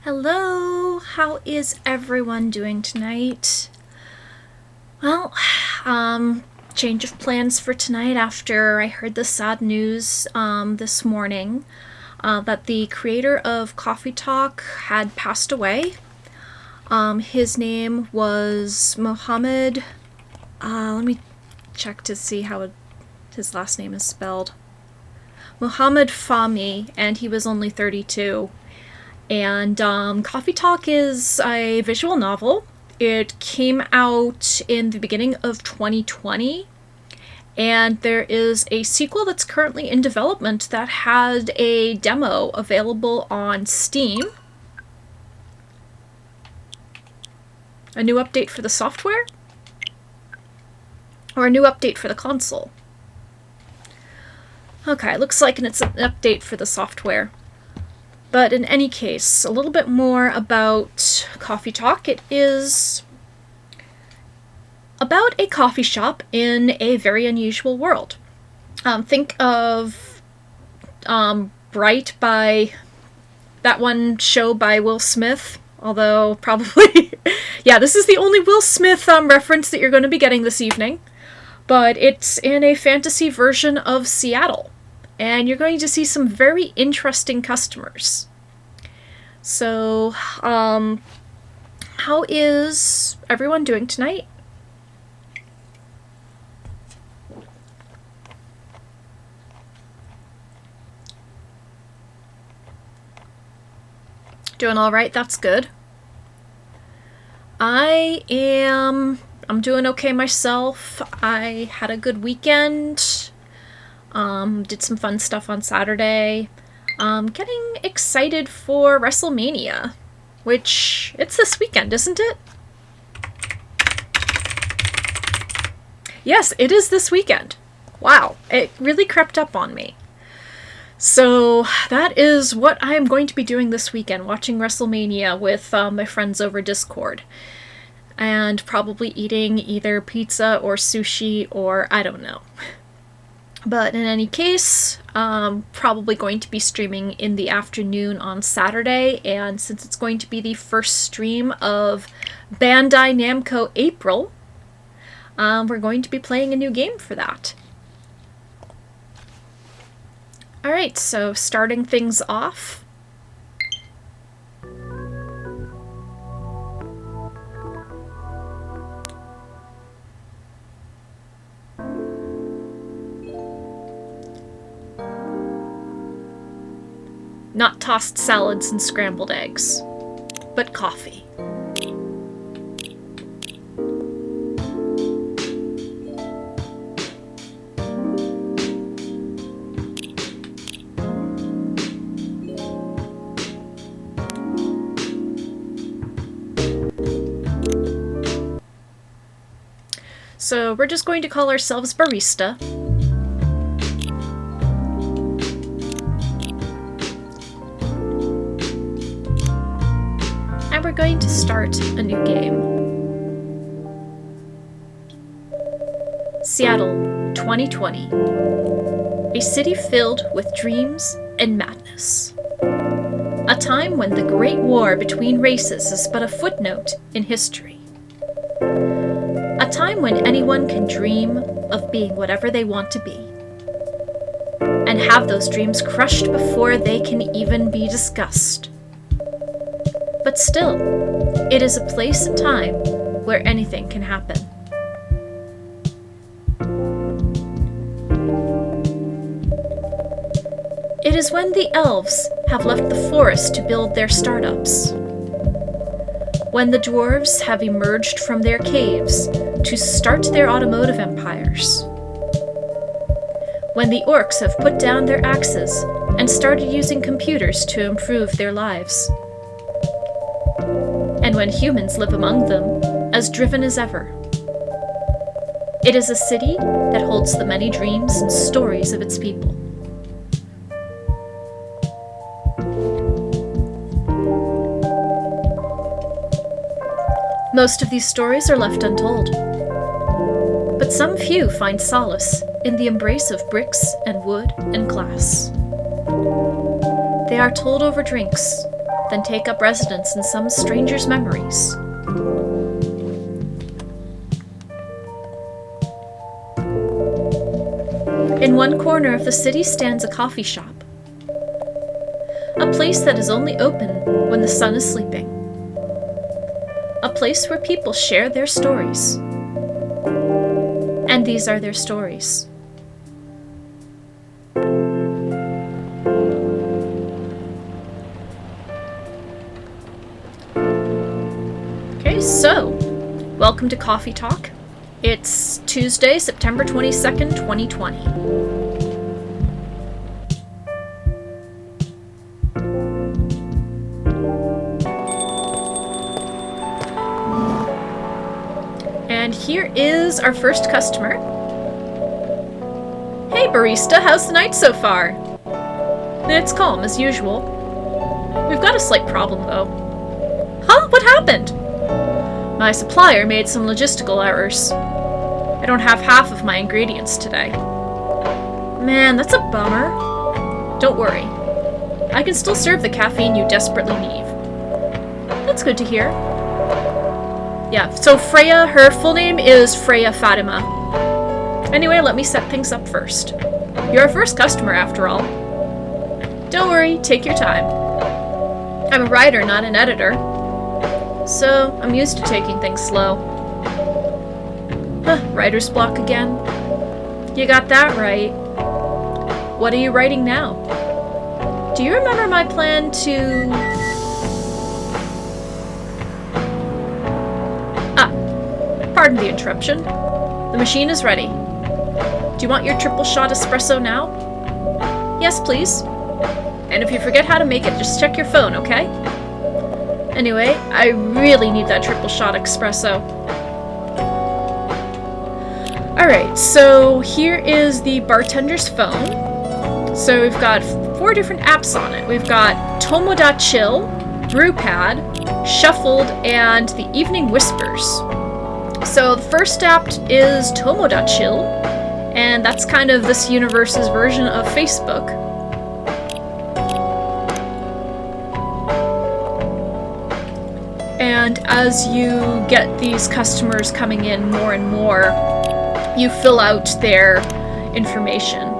Hello, how is everyone doing tonight? Well, change of plans for tonight after I heard the sad news this morning that the creator of Coffee Talk had passed away. His name was Mohammed. Let me check to see how his last name is spelled. Mohammed Fahmy, and he was only 32. And Coffee Talk is a visual novel. It came out in the beginning of 2020, and there is a sequel that's currently in development that had a demo available on Steam. A new update for the software? Or a new update for the console? Okay, looks like it's an update for the software. But in any case, a little bit more about Coffee Talk. It is about a coffee shop in a very unusual world. Think of Bright by that one show by Will Smith, although probably, yeah, this is the only Will Smith reference that you're going to be getting this evening. But it's in a fantasy version of Seattle. And you're going to see some very interesting customers. So, how is everyone doing tonight? Doing all right, that's good. I'm doing okay myself. I had a good weekend. Did some fun stuff on Saturday. Getting excited for WrestleMania, which it's this weekend, isn't it? Yes, it is this weekend. Wow, it really crept up on me. So that is what I am going to be doing this weekend, watching WrestleMania with my friends over Discord. And probably eating either pizza or sushi or I don't know. But in any case, probably going to be streaming in the afternoon on Saturday, and since it's going to be the first stream of Bandai Namco April, we're going to be playing a new game for that. Alright, so starting things off. Not tossed salads and scrambled eggs, but coffee. So we're just going to call ourselves Barista. We're going to start a new game. Seattle, 2020. A city filled with dreams and madness. A time when the Great War between races is but a footnote in history. A time when anyone can dream of being whatever they want to be. And have those dreams crushed before they can even be discussed. But still, it is a place and time where anything can happen. It is when the elves have left the forest to build their startups. When the dwarves have emerged from their caves to start their automotive empires. When the orcs have put down their axes and started using computers to improve their lives. And when humans live among them, as driven as ever. It is a city that holds the many dreams and stories of its people. Most of these stories are left untold, but some few find solace in the embrace of bricks and wood and glass. They are told over drinks, then take up residence in some stranger's memories. In one corner of the city stands a coffee shop. A place that is only open when the sun is sleeping. A place where people share their stories. And these are their stories. Okay, so, welcome to Coffee Talk. It's Tuesday, September 22nd, 2020. And here is our first customer. Hey barista, how's the night so far? It's calm as usual. We've got a slight problem though. Huh? What happened? My supplier made some logistical errors. I don't have half of my ingredients today. Man, that's a bummer. Don't worry. I can still serve the caffeine you desperately need. That's good to hear. Yeah, so Freya, her full name is Freya Fatima. Anyway, let me set things up first. You're our first customer, after all. Don't worry, take your time. I'm a writer, not an editor. So, I'm used to taking things slow. Huh, writer's block again? You got that right. What are you writing now? Do you remember my plan to... Pardon the interruption. The machine is ready. Do you want your triple shot espresso now? Yes, please. And if you forget how to make it, just check your phone, okay? Anyway, I really need that triple shot espresso. Alright, so here is the bartender's phone. So we've got 4 different apps on it. We've got Tomoda Chill, Brewpad, Shuffled, and the Evening Whispers. So the first app is Tomoda Chill, and that's kind of this universe's version of Facebook. And as you get these customers coming in more and more, you fill out their information.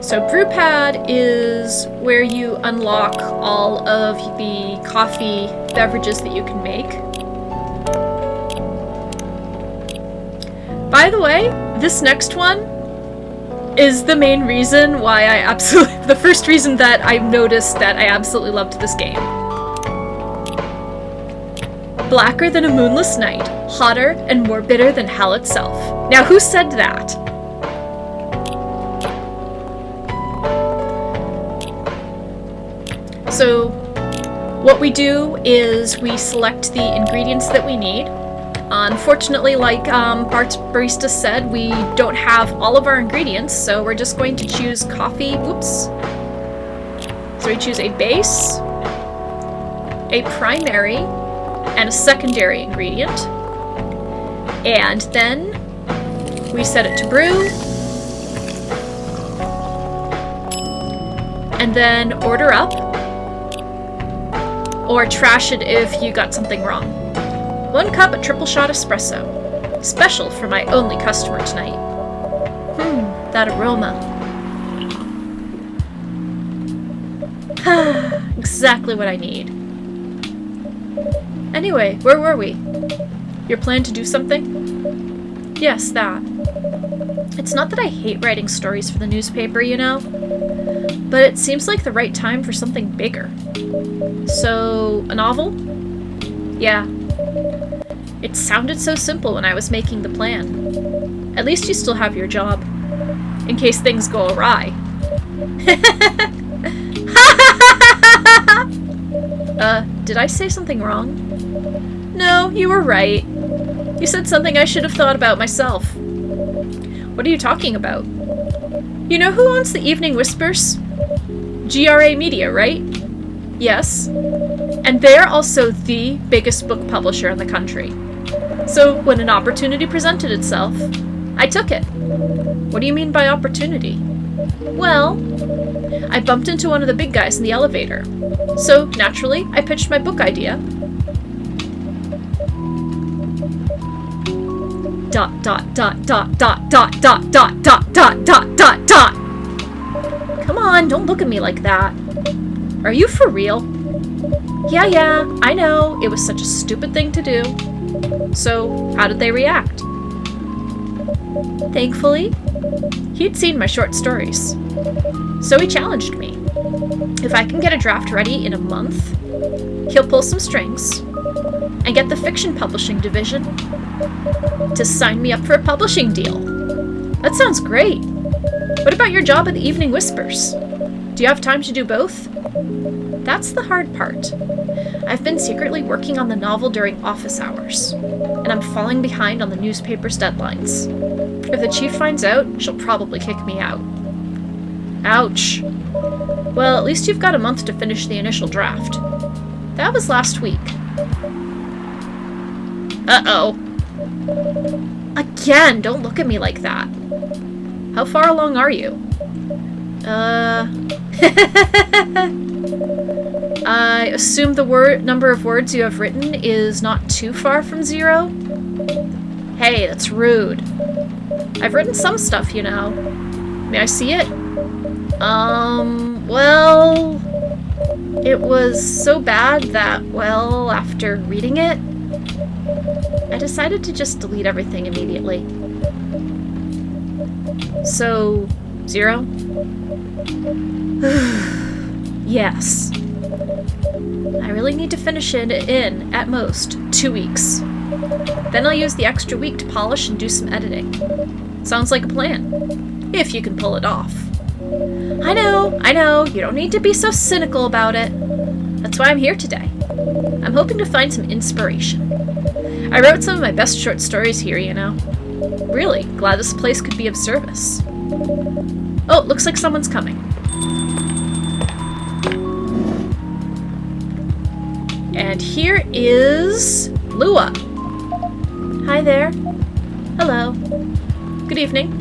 So Brewpad is where you unlock all of the coffee beverages that you can make. By the way, this next one is the main reason why the first reason that I've noticed that I absolutely loved this game. Blacker than a moonless night, hotter and more bitter than hell itself. Now who said that? So what we do is we select the ingredients that we need. Unfortunately, like Barista said, we don't have all of our ingredients, so we're just going to choose coffee. Whoops. So we choose a base, a primary, and a secondary ingredient. And then we set it to brew. And then order up. Or trash it if you got something wrong. 1 cup of triple shot espresso. Special for my only customer tonight. That aroma. Exactly what I need. Anyway, where were we? Your plan to do something? Yes, that. It's not that I hate writing stories for the newspaper, you know? But it seems like the right time for something bigger. So, a novel? Yeah. It sounded so simple when I was making the plan. At least you still have your job. In case things go awry. Did I say something wrong? No, you were right. You said something I should have thought about myself. What are you talking about? You know who owns the Evening Whispers? GRA Media, right? Yes. And they're also the biggest book publisher in the country. So when an opportunity presented itself, I took it. What do you mean by opportunity? Well, I bumped into one of the big guys in the elevator. So, naturally, I pitched my book idea. Dot, dot, dot, dot, dot, dot, dot, dot, dot, dot, dot, dot, dot. Come on, don't look at me like that. Are you for real? Yeah, I know. It was such a stupid thing to do. So, how did they react? Thankfully, he'd seen my short stories. So he challenged me. If I can get a draft ready in a month, he'll pull some strings and get the fiction publishing division to sign me up for a publishing deal. That sounds great. What about your job at the Evening Whispers? Do you have time to do both? That's the hard part. I've been secretly working on the novel during office hours, and I'm falling behind on the newspaper's deadlines. If the chief finds out, she'll probably kick me out. Ouch. Well, at least you've got a month to finish the initial draft. That was last week. Uh-oh. Again, don't look at me like that. How far along are you? I assume the number of words you have written is not too far from 0? Hey, that's rude. I've written some stuff, you know. May I see it? Well... It was so bad that, well, after reading it, I decided to just delete everything immediately. So, 0? Yes. I really need to finish it in, at most, 2 weeks. Then I'll use the extra week to polish and do some editing. Sounds like a plan. If you can pull it off. I know, you don't need to be so cynical about it. That's why I'm here today. I'm hoping to find some inspiration. I wrote some of my best short stories here, you know. Really, glad this place could be of service. Oh, looks like someone's coming. And here is Lua. Hi there. Hello. Good evening.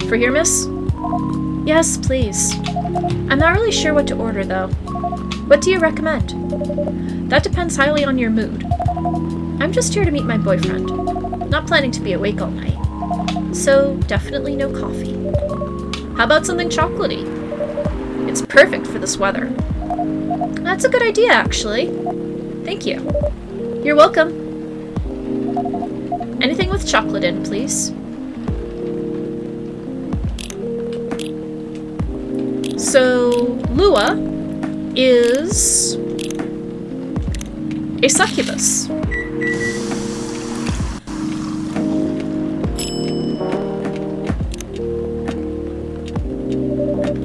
For here, miss? Yes, please. I'm not really sure what to order, though. What do you recommend? That depends highly on your mood. I'm just here to meet my boyfriend. Not planning to be awake all night. So, definitely no coffee. How about something chocolatey? It's perfect for this weather. That's a good idea, actually. Thank you. You're welcome. Anything with chocolate in, please. So, Lua is a succubus.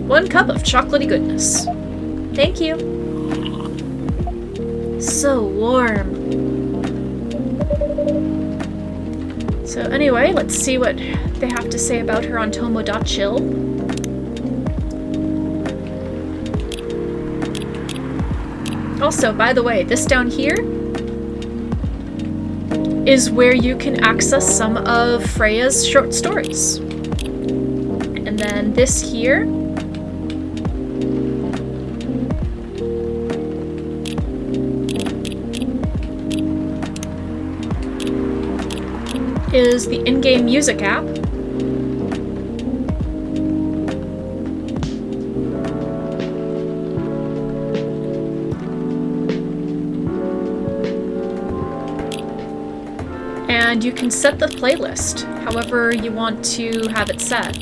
One cup of chocolatey goodness. Thank you. So warm. So anyway, let's see what they have to say about her on Tomo.chill. Also, by the way, this down here is where you can access some of Freya's short stories. And then this here is the in-game music app. And you can set the playlist however you want to have it set.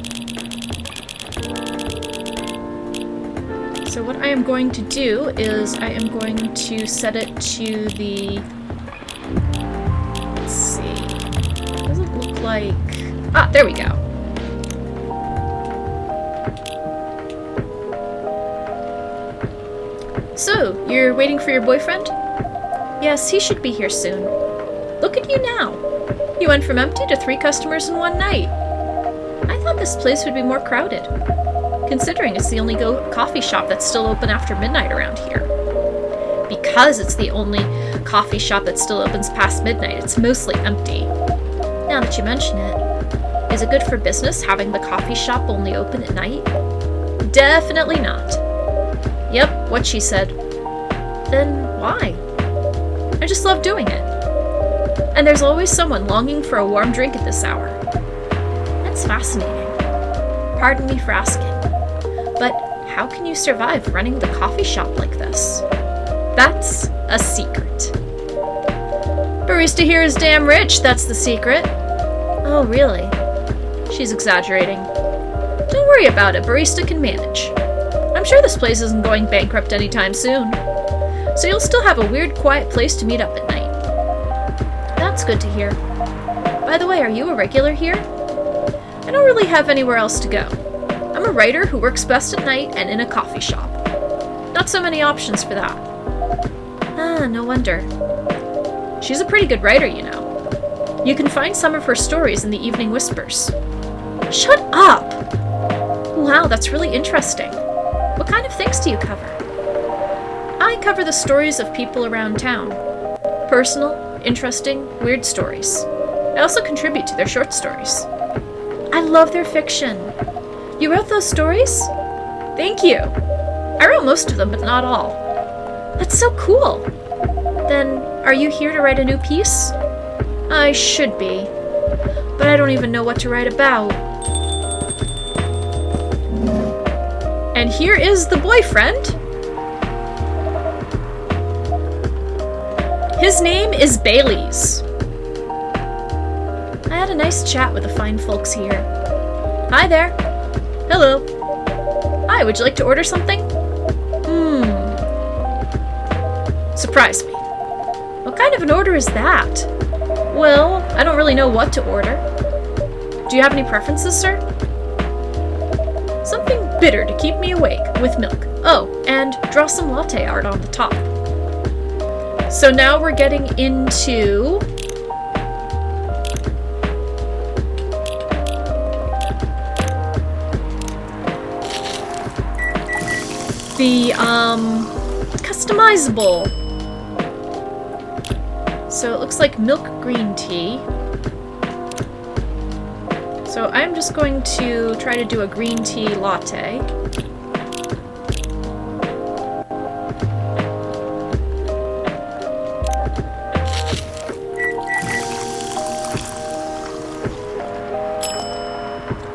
So what I am going to do is I am going to set it to the... Let's see. What does it look like? Ah, there we go. So, you're waiting for your boyfriend? Yes, he should be here soon. Look at you now. You went from empty to 3 customers in one night. I thought this place would be more crowded, considering it's the only coffee shop that's still open after midnight around here. Because it's the only coffee shop that still opens past midnight, it's mostly empty. Now that you mention it, is it good for business having the coffee shop only open at night? Definitely not. Yep, what she said. Then why? I just love doing it. And there's always someone longing for a warm drink at this hour. That's fascinating. Pardon me for asking. But how can you survive running the coffee shop like this? That's a secret. Barista here is damn rich, that's the secret. Oh, really? She's exaggerating. Don't worry about it, Barista can manage. I'm sure this place isn't going bankrupt anytime soon. So you'll still have a weird, quiet place to meet up at night. That's good to hear. By the way, are you a regular here? I don't really have anywhere else to go. I'm a writer who works best at night and in a coffee shop. Not so many options for that. Ah, no wonder. She's a pretty good writer, you know. You can find some of her stories in the Evening Whispers. Shut up! Wow, that's really interesting. What kind of things do you cover? I cover the stories of people around town. Personal, interesting, weird stories. I also contribute to their short stories. I love their fiction. You wrote those stories? Thank you. I wrote most of them, but not all. That's so cool. Then, are you here to write a new piece? I should be, but I don't even know what to write about. And here is the boyfriend. His name is Baileys. I had a nice chat with the fine folks here. Hi there. Hello. Hi, would you like to order something? Surprise me. What kind of an order is that? Well, I don't really know what to order. Do you have any preferences, sir? Something bitter to keep me awake, with milk. Oh, and draw some latte art on the top. So now we're getting into the customizable. So it looks like milk green tea. So I'm just going to try to do a green tea latte.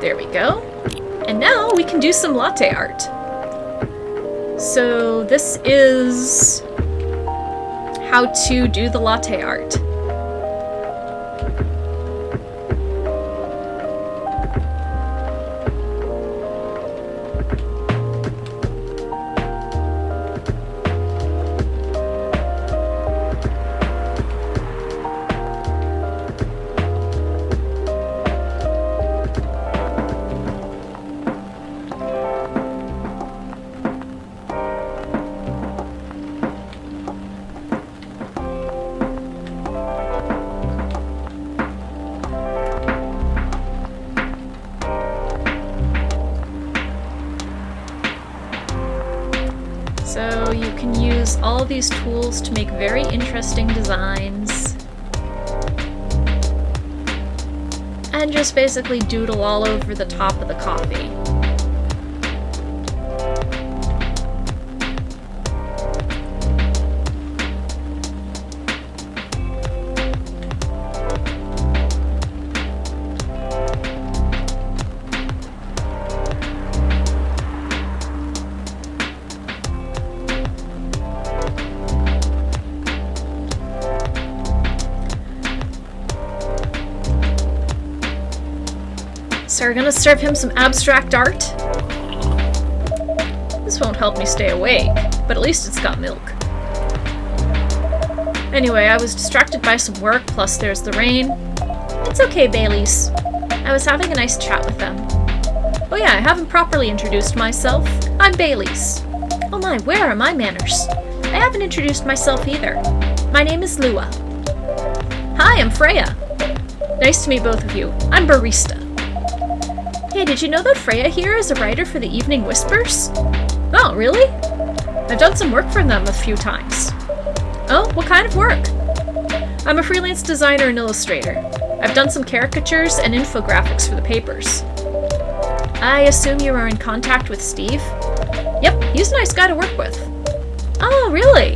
There we go. And now we can do some latte art. So this is how to do the latte art. So you can use all of these tools to make very interesting designs. And just basically doodle all over the top of the coffee. So we're gonna serve him some abstract art. This won't help me stay awake, but at least it's got milk. Anyway, I was distracted by some work, plus there's the rain. It's okay, Baileys. I was having a nice chat with them. Oh yeah, I haven't properly introduced myself. I'm Baileys. Oh my, where are my manners? I haven't introduced myself either. My name is Lua. Hi, I'm Freya. Nice to meet both of you. I'm Barista. Hey, did you know that Freya here is a writer for the Evening Whispers? Oh, really? I've done some work for them a few times. Oh, what kind of work? I'm a freelance designer and illustrator. I've done some caricatures and infographics for the papers. I assume you are in contact with Steve? Yep, he's a nice guy to work with. Oh, really?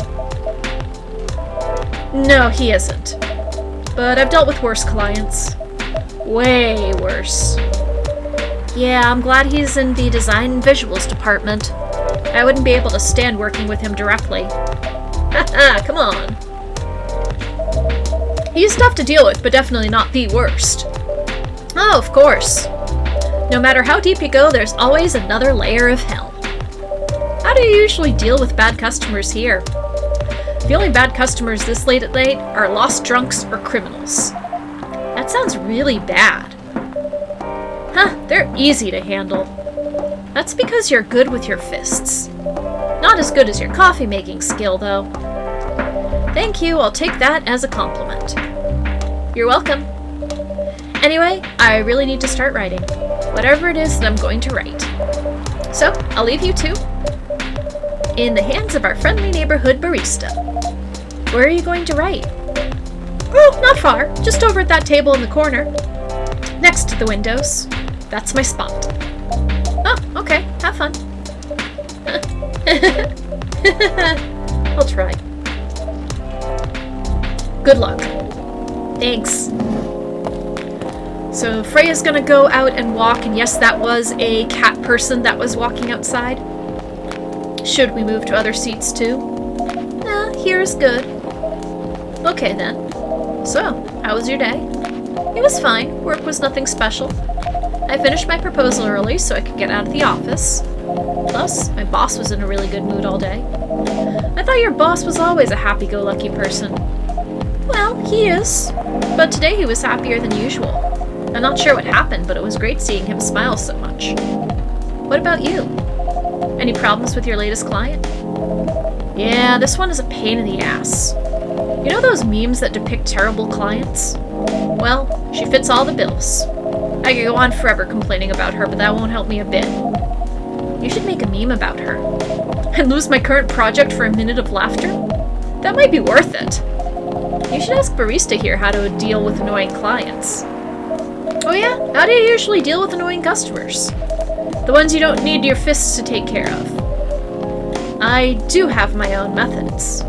No, he isn't. But I've dealt with worse clients. Way worse. Yeah, I'm glad he's in the design and visuals department. I wouldn't be able to stand working with him directly. Haha, come on. He's tough to deal with, but definitely not the worst. Oh, of course. No matter how deep you go, there's always another layer of hell. How do you usually deal with bad customers here? The only bad customers this late at night are lost drunks or criminals. That sounds really bad. Huh, they're easy to handle. That's because you're good with your fists. Not as good as your coffee-making skill, though. Thank you, I'll take that as a compliment. You're welcome. Anyway, I really need to start writing. Whatever it is that I'm going to write. So, I'll leave you two in the hands of our friendly neighborhood barista. Where are you going to write? Oh, not far. Just over at that table in the corner. Next to the windows. That's my spot. Oh, okay. Have fun. I'll try. Good luck. Thanks. So Freya's gonna go out and walk, and yes, that was a cat person that was walking outside. Should we move to other seats too? Nah, here's good. Okay then. So, how was your day? It was fine. Work was nothing special. I finished my proposal early so I could get out of the office. Plus, my boss was in a really good mood all day. I thought your boss was always a happy-go-lucky person. Well, he is. But today he was happier than usual. I'm not sure what happened, but it was great seeing him smile so much. What about you? Any problems with your latest client? Yeah, this one is a pain in the ass. You know those memes that depict terrible clients? Well, she fits all the bills. I could go on forever complaining about her, but that won't help me a bit. You should make a meme about her. And lose my current project for a minute of laughter? That might be worth it. You should ask Barista here how to deal with annoying clients. Oh yeah? How do you usually deal with annoying customers? The ones you don't need your fists to take care of. I do have my own methods.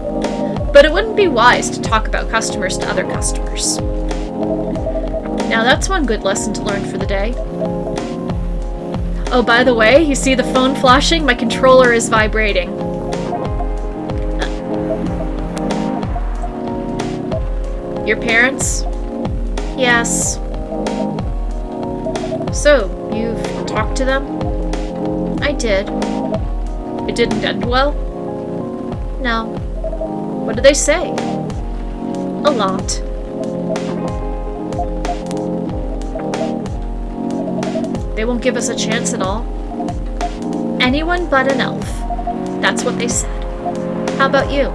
But it wouldn't be wise to talk about customers to other customers. Now that's one good lesson to learn for the day. Oh, by the way, you see the phone flashing? My controller is vibrating. Your parents? Yes. So, you've talked to them? I did. It didn't end well? No. What did they say? A lot. They won't give us a chance at all? Anyone but an elf. That's what they said. How about you?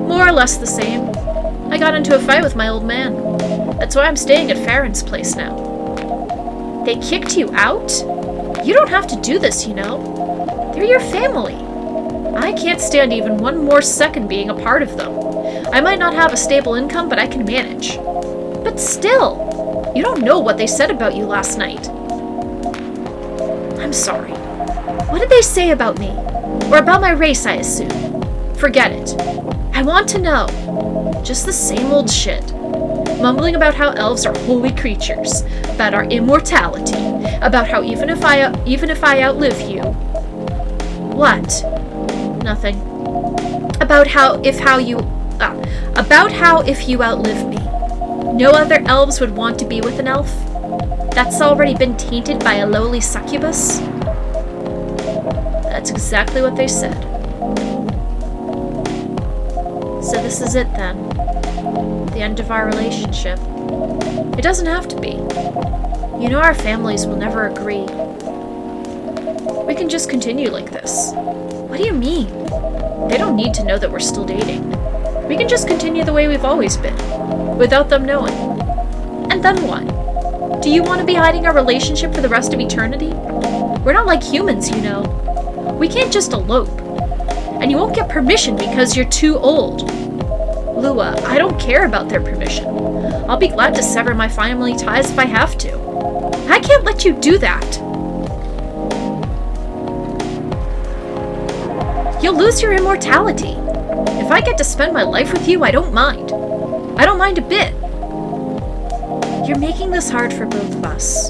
More or less the same. I got into a fight with my old man. That's why I'm staying at Farron's place now. They kicked you out? You don't have to do this, you know. They're your family. I can't stand even one more second being a part of them. I might not have a stable income, but I can manage. But still, you don't know what they said about you last night. I'm sorry. What did they say about me? Or about my race, I assume? Forget it. I want to know. Just the same old shit. Mumbling about how elves are holy creatures, about our immortality, about how even if I outlive you. What? Nothing. About how if you outlive me, no other elves would want to be with an elf? That's already been tainted by a lowly succubus? That's exactly what they said. So this is it then. The end of our relationship. It doesn't have to be. You know our families will never agree. We can just continue like this. What do you mean? They don't need to know that we're still dating. We can just continue the way we've always been, without them knowing. And then what? Do you want to be hiding our relationship for the rest of eternity? We're not like humans, you know. We can't just elope. And you won't get permission because you're too old. Lua, I don't care about their permission. I'll be glad to sever my family ties if I have to. I can't let you do that. You'll lose your immortality. If I get to spend my life with you, I don't mind. I don't mind a bit. You're making this hard for both of us.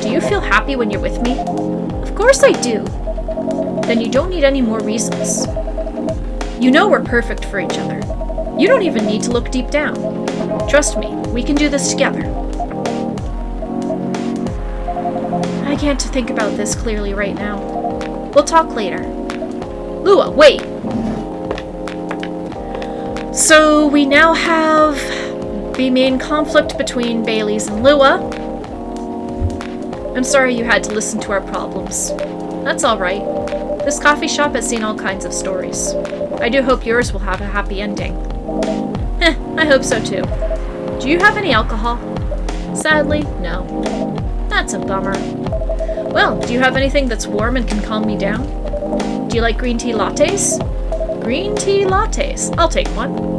Do you feel happy when you're with me? Of course I do. Then you don't need any more reasons. You know we're perfect for each other. You don't even need to look deep down. Trust me, we can do this together. I can't think about this clearly right now. We'll talk later. Lua, wait! So we now have the main conflict between Baileys and Lua. I'm sorry you had to listen to our problems. That's alright. This coffee shop has seen all kinds of stories. I do hope yours will have a happy ending. I hope so too. Do you have any alcohol? Sadly, no. That's a bummer. Well, do you have anything that's warm and can calm me down? Do you like green tea lattes? Green tea lattes. I'll take one.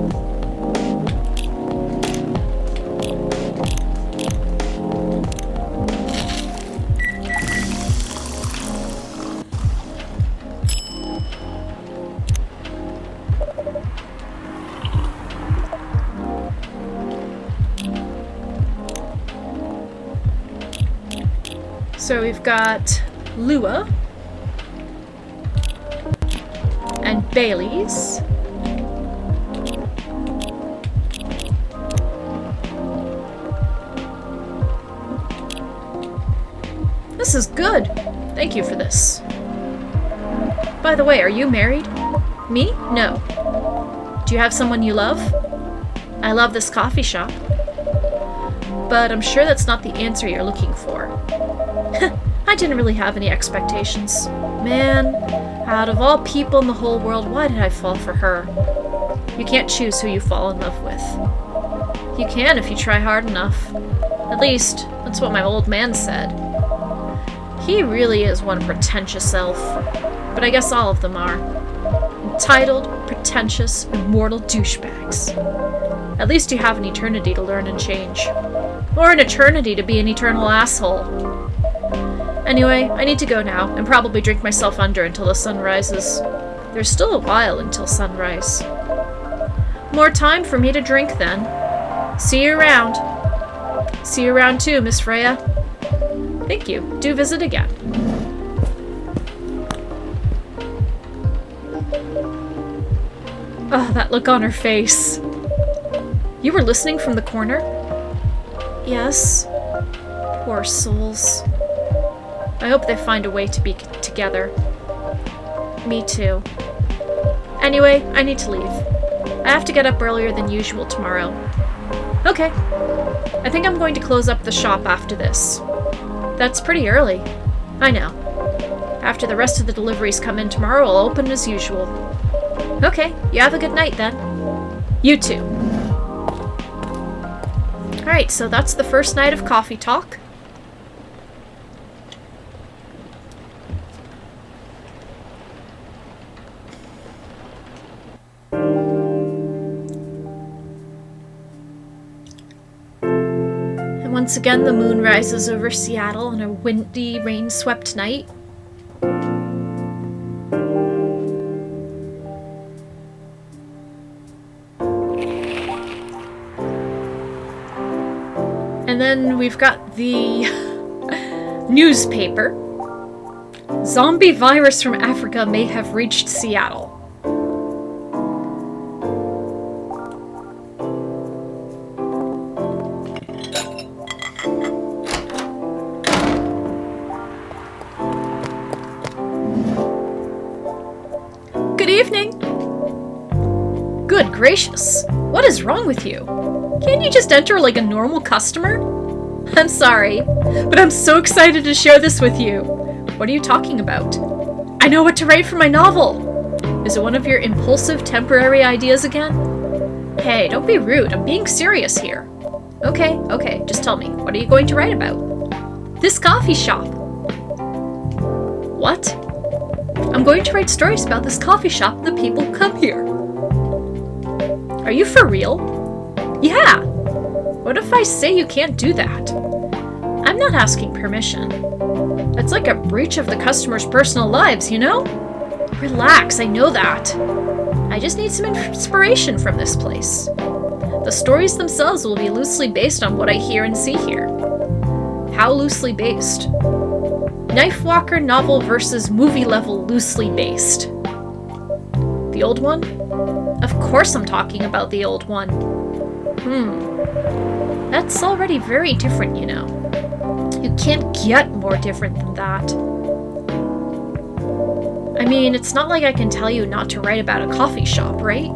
So we've got Lua and Baileys. This is good. Thank you for this. By the way, are you married? Me? No. Do you have someone you love? I love this coffee shop. But I'm sure that's not the answer you're looking for. I didn't really have any expectations. Man, out of all people in the whole world, why did I fall for her? You can't choose who you fall in love with. You can if you try hard enough. At least, that's what my old man said. He really is one pretentious elf. But I guess all of them are. Entitled, pretentious, immortal douchebags. At least you have an eternity to learn and change. Or an eternity to be an eternal asshole. Anyway, I need to go now, and probably drink myself under until the sun rises. There's still a while until sunrise. More time for me to drink then. See you around. See you around too, Miss Freya. Thank you. Do visit again. Oh, that look on her face. You were listening from the corner? Yes. Poor souls. I hope they find a way to be together. Me too. Anyway, I need to leave. I have to get up earlier than usual tomorrow. Okay. I think I'm going to close up the shop after this. That's pretty early. I know. After the rest of the deliveries come in tomorrow, I'll open as usual. Okay, you have a good night then. You too. Alright, so that's the first night of Coffee Talk. Once again, the moon rises over Seattle on a windy, rain-swept night. And then we've got the newspaper. Zombie virus from Africa may have reached Seattle. Good evening! Good gracious, what is wrong with you? Can't you just enter like a normal customer? I'm sorry, but I'm so excited to share this with you. What are you talking about? I know what to write for my novel! Is it one of your impulsive temporary ideas again? Hey, don't be rude, I'm being serious here. Okay, just tell me, what are you going to write about? This coffee shop. What? I'm going to write stories about this coffee shop and the people who come here. Are you for real? Yeah! What if I say you can't do that? I'm not asking permission. It's like a breach of the customer's personal lives, you know? Relax, I know that. I just need some inspiration from this place. The stories themselves will be loosely based on what I hear and see here. How loosely based? Knifewalker novel versus movie level loosely based. The old one? Of course I'm talking about the old one. That's already very different, you know. You can't get more different than that. I mean, it's not like I can tell you not to write about a coffee shop, right?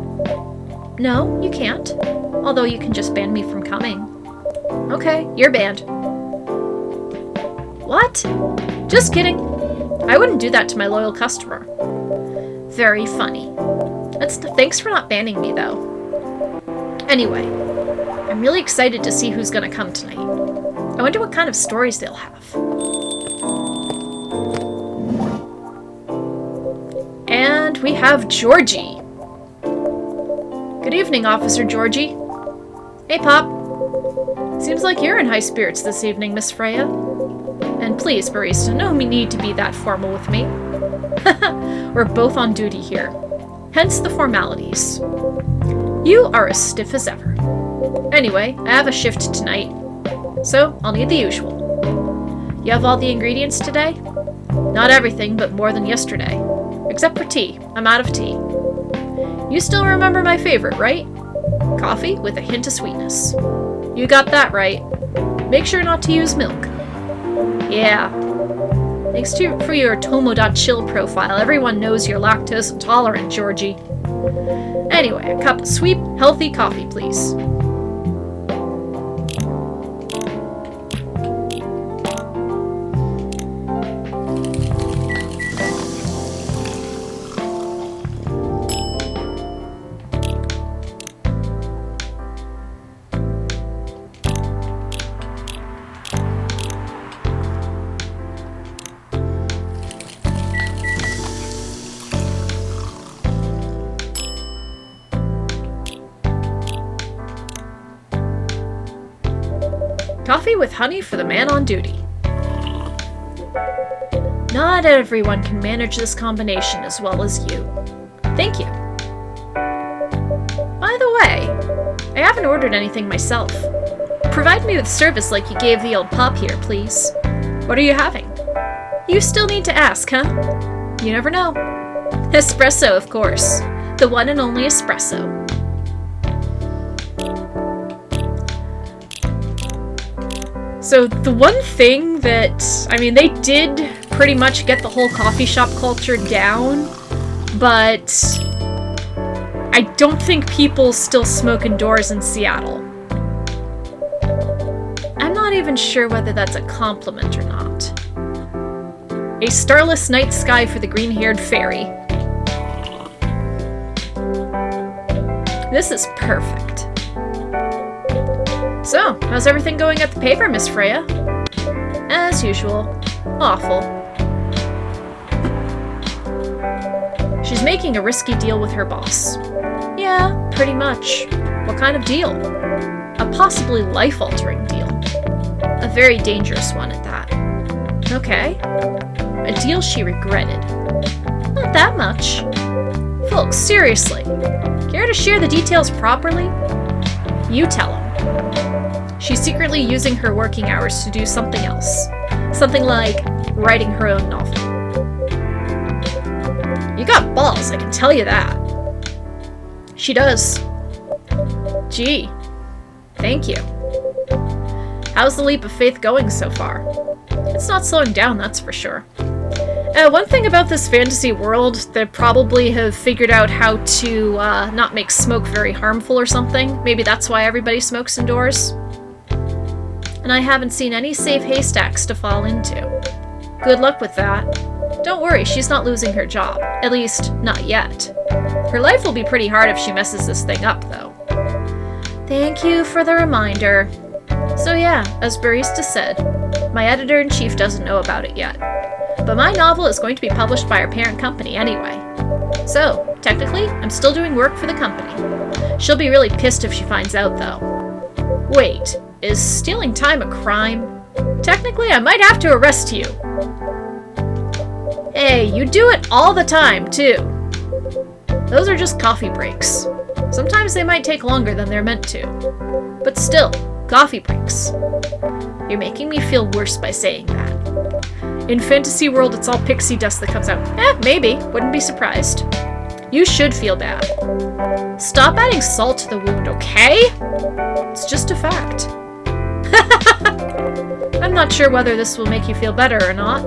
No, you can't. Although you can just ban me from coming. Okay, you're banned. What? Just kidding. I wouldn't do that to my loyal customer. Very funny. Thanks for not banning me, though. Anyway, I'm really excited to see who's gonna come tonight. I wonder what kind of stories they'll have. And we have Georgie. Good evening, Officer Georgie. Hey, Pop. Seems like you're in high spirits this evening, Miss Freya. And please, barista, no need to be that formal with me. We're both on duty here. Hence the formalities. You are as stiff as ever. Anyway, I have a shift tonight, so I'll need the usual. You have all the ingredients today? Not everything, but more than yesterday. Except for tea. I'm out of tea. You still remember my favorite, right? Coffee with a hint of sweetness. You got that right. Make sure not to use milk. Yeah. Thanks for your Tomo.chill profile. Everyone knows you're lactose intolerant, Georgie. Anyway, a cup of sweet, healthy coffee, please. Coffee with honey for the man on duty. Not everyone can manage this combination as well as you. Thank you. By the way, I haven't ordered anything myself. Provide me with service like you gave the old Pop here, please. What are you having? You still need to ask, huh? You never know. Espresso, of course. The one and only espresso. So the one thing that, I mean, they did pretty much get the whole coffee shop culture down, but I don't think people still smoke indoors in Seattle. I'm not even sure whether that's a compliment or not. A starless night sky for the green-haired fairy. This is perfect. So, how's everything going at the paper, Miss Freya? As usual. Awful. She's making a risky deal with her boss. Yeah, pretty much. What kind of deal? A possibly life-altering deal. A very dangerous one at that. Okay. A deal she regretted. Not that much. Folks, seriously. Care to share the details properly? You tell him. She's secretly using her working hours to do something else. Something like writing her own novel. You got balls, I can tell you that. She does. Gee. Thank you. How's the leap of faith going so far? It's not slowing down, that's for sure. One thing about this fantasy world, they probably have figured out how to not make smoke very harmful or something. Maybe that's why everybody smokes indoors. And I haven't seen any safe haystacks to fall into. Good luck with that. Don't worry, she's not losing her job. At least, not yet. Her life will be pretty hard if she messes this thing up, though. Thank you for the reminder. So yeah, as Barista said, my editor-in-chief doesn't know about it yet. But my novel is going to be published by our parent company anyway. So, technically, I'm still doing work for the company. She'll be really pissed if she finds out, though. Wait, is stealing time a crime? Technically, I might have to arrest you. Hey, you do it all the time, too. Those are just coffee breaks. Sometimes they might take longer than they're meant to. But still, coffee breaks. You're making me feel worse by saying that. In Fantasy World, it's all pixie dust that comes out. Maybe. Wouldn't be surprised. You should feel bad. Stop adding salt to the wound, okay? It's just a fact. I'm not sure whether this will make you feel better or not,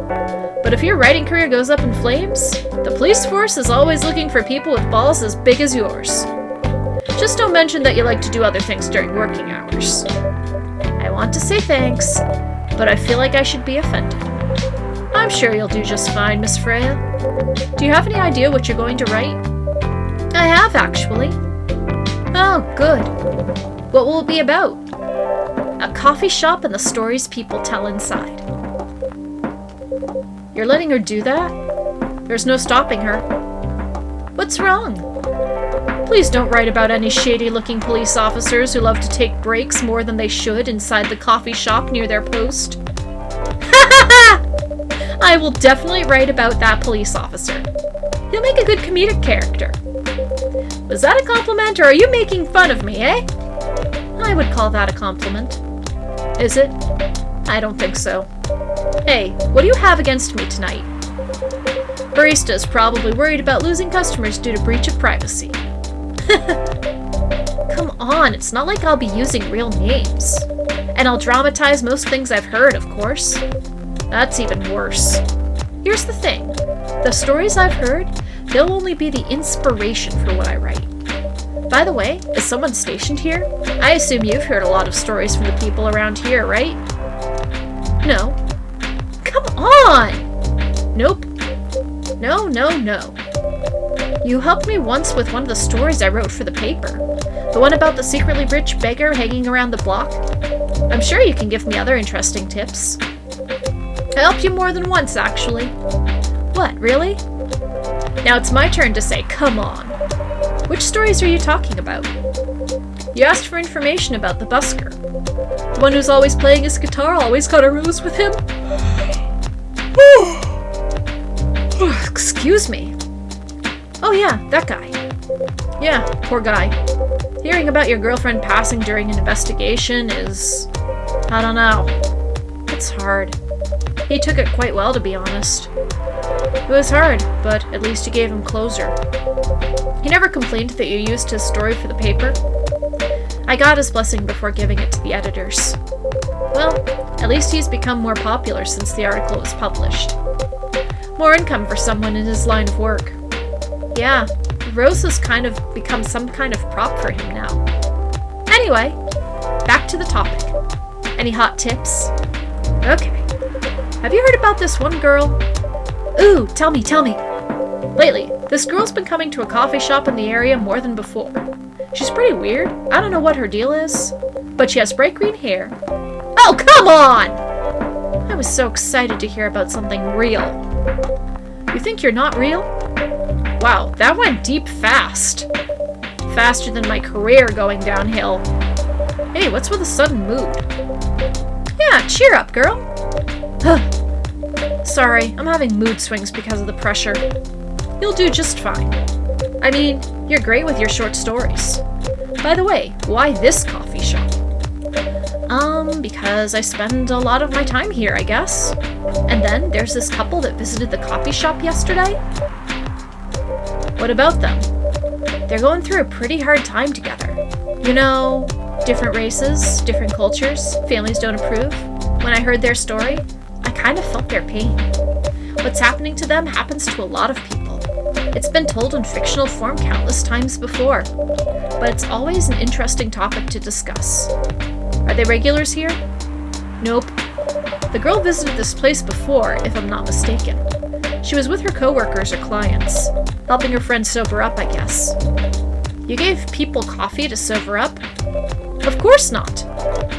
but if your writing career goes up in flames, the police force is always looking for people with balls as big as yours. Just don't mention that you like to do other things during working hours. I want to say thanks, but I feel like I should be offended. I'm sure you'll do just fine, Miss Freya. Do you have any idea what you're going to write? I have, actually. Oh, good. What will it be about? A coffee shop and the stories people tell inside. You're letting her do that? There's no stopping her. What's wrong? Please don't write about any shady-looking police officers who love to take breaks more than they should inside the coffee shop near their post. I will definitely write about that police officer. He'll make a good comedic character. Was that a compliment, or are you making fun of me, eh? I would call that a compliment. Is it? I don't think so. Hey, what do you have against me tonight? Barista's probably worried about losing customers due to breach of privacy. Come on, it's not like I'll be using real names. And I'll dramatize most things I've heard, of course. That's even worse. Here's the thing. The stories I've heard, they'll only be the inspiration for what I write. By the way, is someone stationed here? I assume you've heard a lot of stories from the people around here, right? No. Come on! Nope. No. You helped me once with one of the stories I wrote for the paper. The one about the secretly rich beggar hanging around the block. I'm sure you can give me other interesting tips. I helped you more than once, actually. What, really? Now it's my turn to say, come on. Which stories are you talking about? You asked for information about the busker. The one who's always playing his guitar, always got a ruse with him? Excuse me. Oh yeah, that guy. Yeah, poor guy. Hearing about your girlfriend passing during an investigation is... I don't know. It's hard. He took it quite well, to be honest. It was hard, but at least you gave him closure. He never complained that you used his story for the paper. I got his blessing before giving it to the editors. Well, at least he's become more popular since the article was published. More income for someone in his line of work. Yeah, Rose has kind of become some kind of prop for him now. Anyway, back to the topic. Any hot tips? Okay. Have you heard about this one girl? Ooh, tell me. Lately, this girl's been coming to a coffee shop in the area more than before. She's pretty weird. I don't know what her deal is, but she has bright green hair. Oh, come on! I was so excited to hear about something real. You think you're not real? Wow, that went deep fast. Faster than my career going downhill. Hey, what's with the sudden mood? Yeah, cheer up, girl. Sorry, I'm having mood swings because of the pressure. You'll do just fine. I mean, you're great with your short stories. By the way, why this coffee shop? Because I spend a lot of my time here, I guess. And then there's this couple that visited the coffee shop yesterday. What about them? They're going through a pretty hard time together. You know, different races, different cultures, families don't approve. When I heard their story, I kind of felt their pain. What's happening to them happens to a lot of people. It's been told in fictional form countless times before, but it's always an interesting topic to discuss. Are they regulars here? Nope. The girl visited this place before, if I'm not mistaken. She was with her coworkers or clients, helping her friend sober up, I guess. You gave people coffee to sober up? Of course not.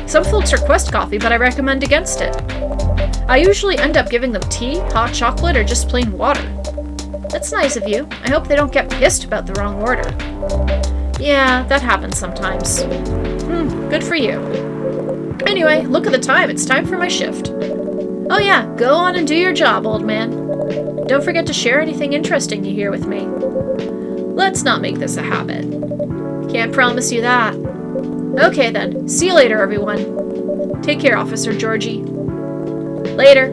Some folks request coffee, but I recommend against it. I usually end up giving them tea, hot chocolate, or just plain water. That's nice of you. I hope they don't get pissed about the wrong order. Yeah, that happens sometimes. Good for you. Anyway, look at the time. It's time for my shift. Oh yeah, go on and do your job, old man. don't forget to share anything interesting you hear with me. Let's not make this a habit. Can't promise you that. Okay then, see you later, everyone. Take care, Officer Georgie. Later.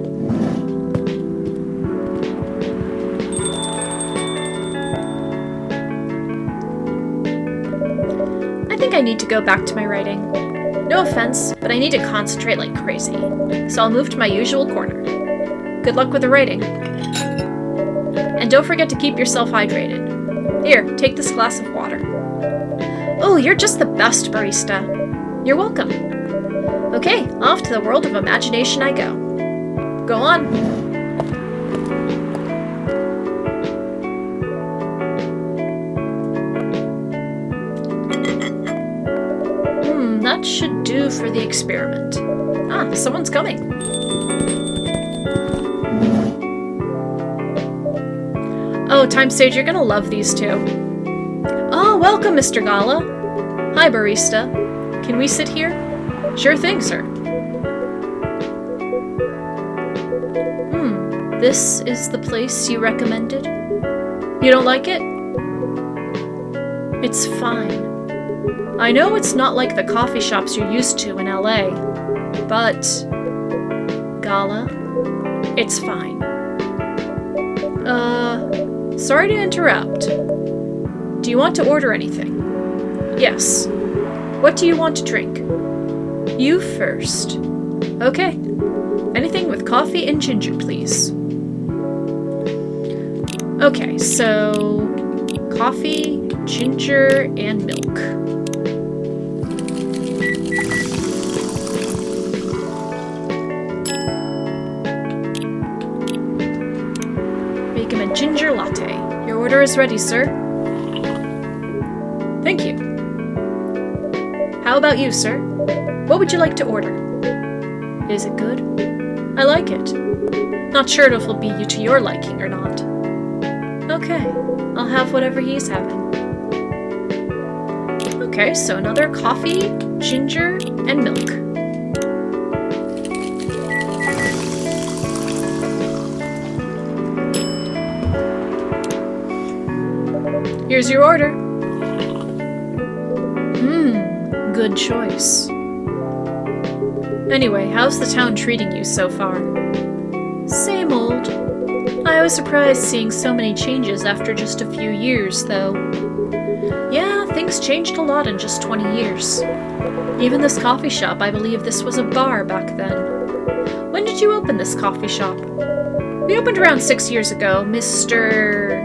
I think I need to go back to my writing. No offense, but I need to concentrate like crazy, so I'll move to my usual corner. Good luck with the writing. And don't forget to keep yourself hydrated. Here, take this glass of water. Oh, you're just the best, barista. You're welcome. Okay, off to the world of imagination I go. Go on. That should do for the experiment. Ah, someone's coming. Oh, Time Sage, you're gonna love these two. Oh, welcome, Mr. Gala. Hi, barista. Can we sit here? Sure thing, sir. This is the place you recommended? You don't like it? It's fine. I know it's not like the coffee shops you're used to in LA, but... Gala, it's fine. Sorry to interrupt. Do you want to order anything? Yes. What do you want to drink? You first. Okay. Anything with coffee and ginger, please. Okay, so... coffee, ginger, and milk. Ginger latte. Your order is ready, sir. Thank you. How about you, sir? What would you like to order? Is it good? I like it. Not sure if it'll be to your liking or not. Okay, I'll have whatever he's having. Okay, so another coffee, ginger, and milk. Here's your order. Good choice. Anyway, how's the town treating you so far? Same old. I was surprised seeing so many changes after just a few years, though. Yeah, things changed a lot in just 20 years. Even this coffee shop, I believe this was a bar back then. When did you open this coffee shop? We opened around 6 years ago, Mr.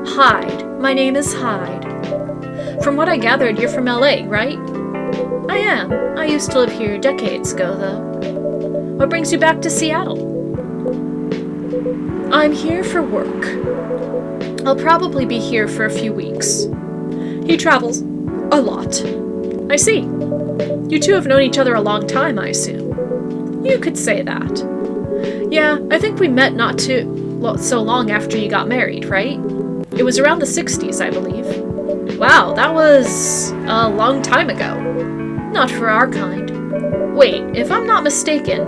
Hyde. My name is Hyde. From what I gathered, you're from LA, right? I am. I used to live here decades ago, though. What brings you back to Seattle? I'm here for work. I'll probably be here for a few weeks. He travels a lot. I see. You two have known each other a long time, I assume. You could say that. Yeah, I think we met not so long after you got married, right? It was around the 60s, I believe. Wow, that was a long time ago. Not for our kind. Wait, if I'm not mistaken,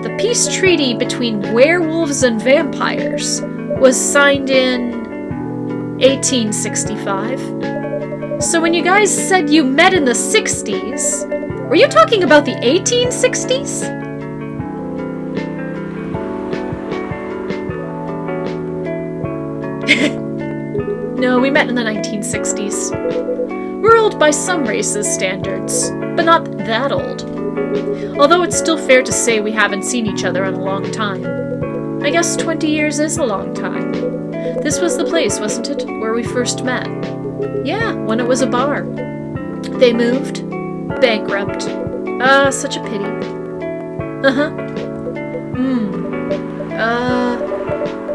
the peace treaty between werewolves and vampires was signed in 1865. So when you guys said you met in the 60s, were you talking about the 1860s? No, we met in the 1960s. We're old by some races' standards, but not that old. Although it's still fair to say we haven't seen each other in a long time. I guess 20 years is a long time. This was the place, wasn't it, where we first met? Yeah, when it was a bar. They moved. Bankrupt. Such a pity.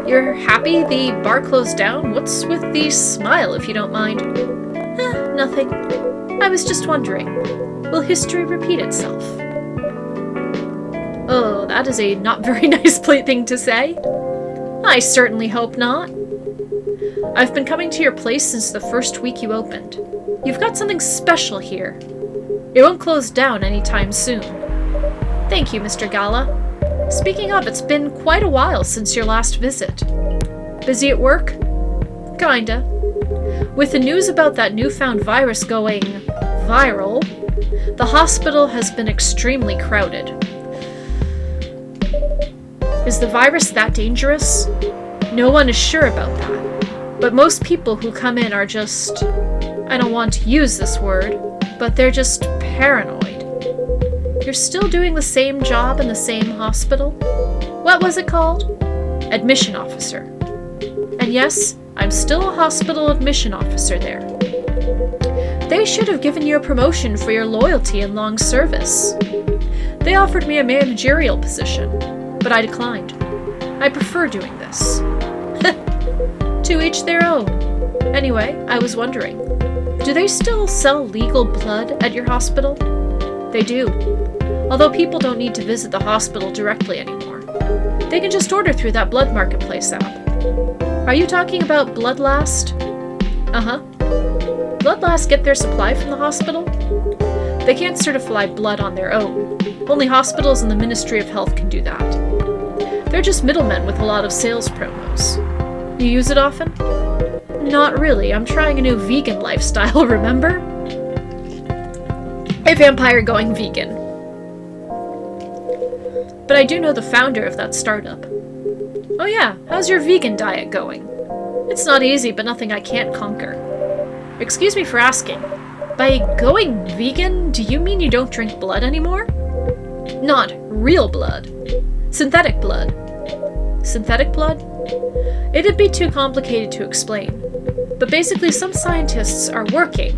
You're happy the bar closed down? What's with the smile, if you don't mind? Nothing. I was just wondering, will history repeat itself? Oh, that is a not very nice thing to say. I certainly hope not. I've been coming to your place since the first week you opened. You've got something special here. It won't close down anytime soon. Thank you, Mr. Gala. Speaking of, it's been quite a while since your last visit. Busy at work? Kinda. With the news about that newfound virus going viral, the hospital has been extremely crowded. Is the virus that dangerous? No one is sure about that. But most people who come in are just, I don't want to use this word, but they're just paranoid. You're still doing the same job in the same hospital? What was it called? Admission officer. And yes, I'm still a hospital admission officer there. They should have given you a promotion for your loyalty and long service. They offered me a managerial position, but I declined. I prefer doing this. To each their own. Anyway, I was wondering, do they still sell legal blood at your hospital? They do. Although people don't need to visit the hospital directly anymore. They can just order through that blood marketplace app. Are you talking about Bloodlast? Uh-huh. Bloodlast get their supply from the hospital? They can't certify blood on their own. Only hospitals and the Ministry of Health can do that. They're just middlemen with a lot of sales promos. You use it often? Not really. I'm trying a new vegan lifestyle, remember? A vampire going vegan. But I do know the founder of that startup. Oh yeah, how's your vegan diet going? It's not easy, but nothing I can't conquer. Excuse me for asking. By going vegan, do you mean you don't drink blood anymore? Not real blood. Synthetic blood. Synthetic blood? It'd be too complicated to explain. But basically, some scientists are working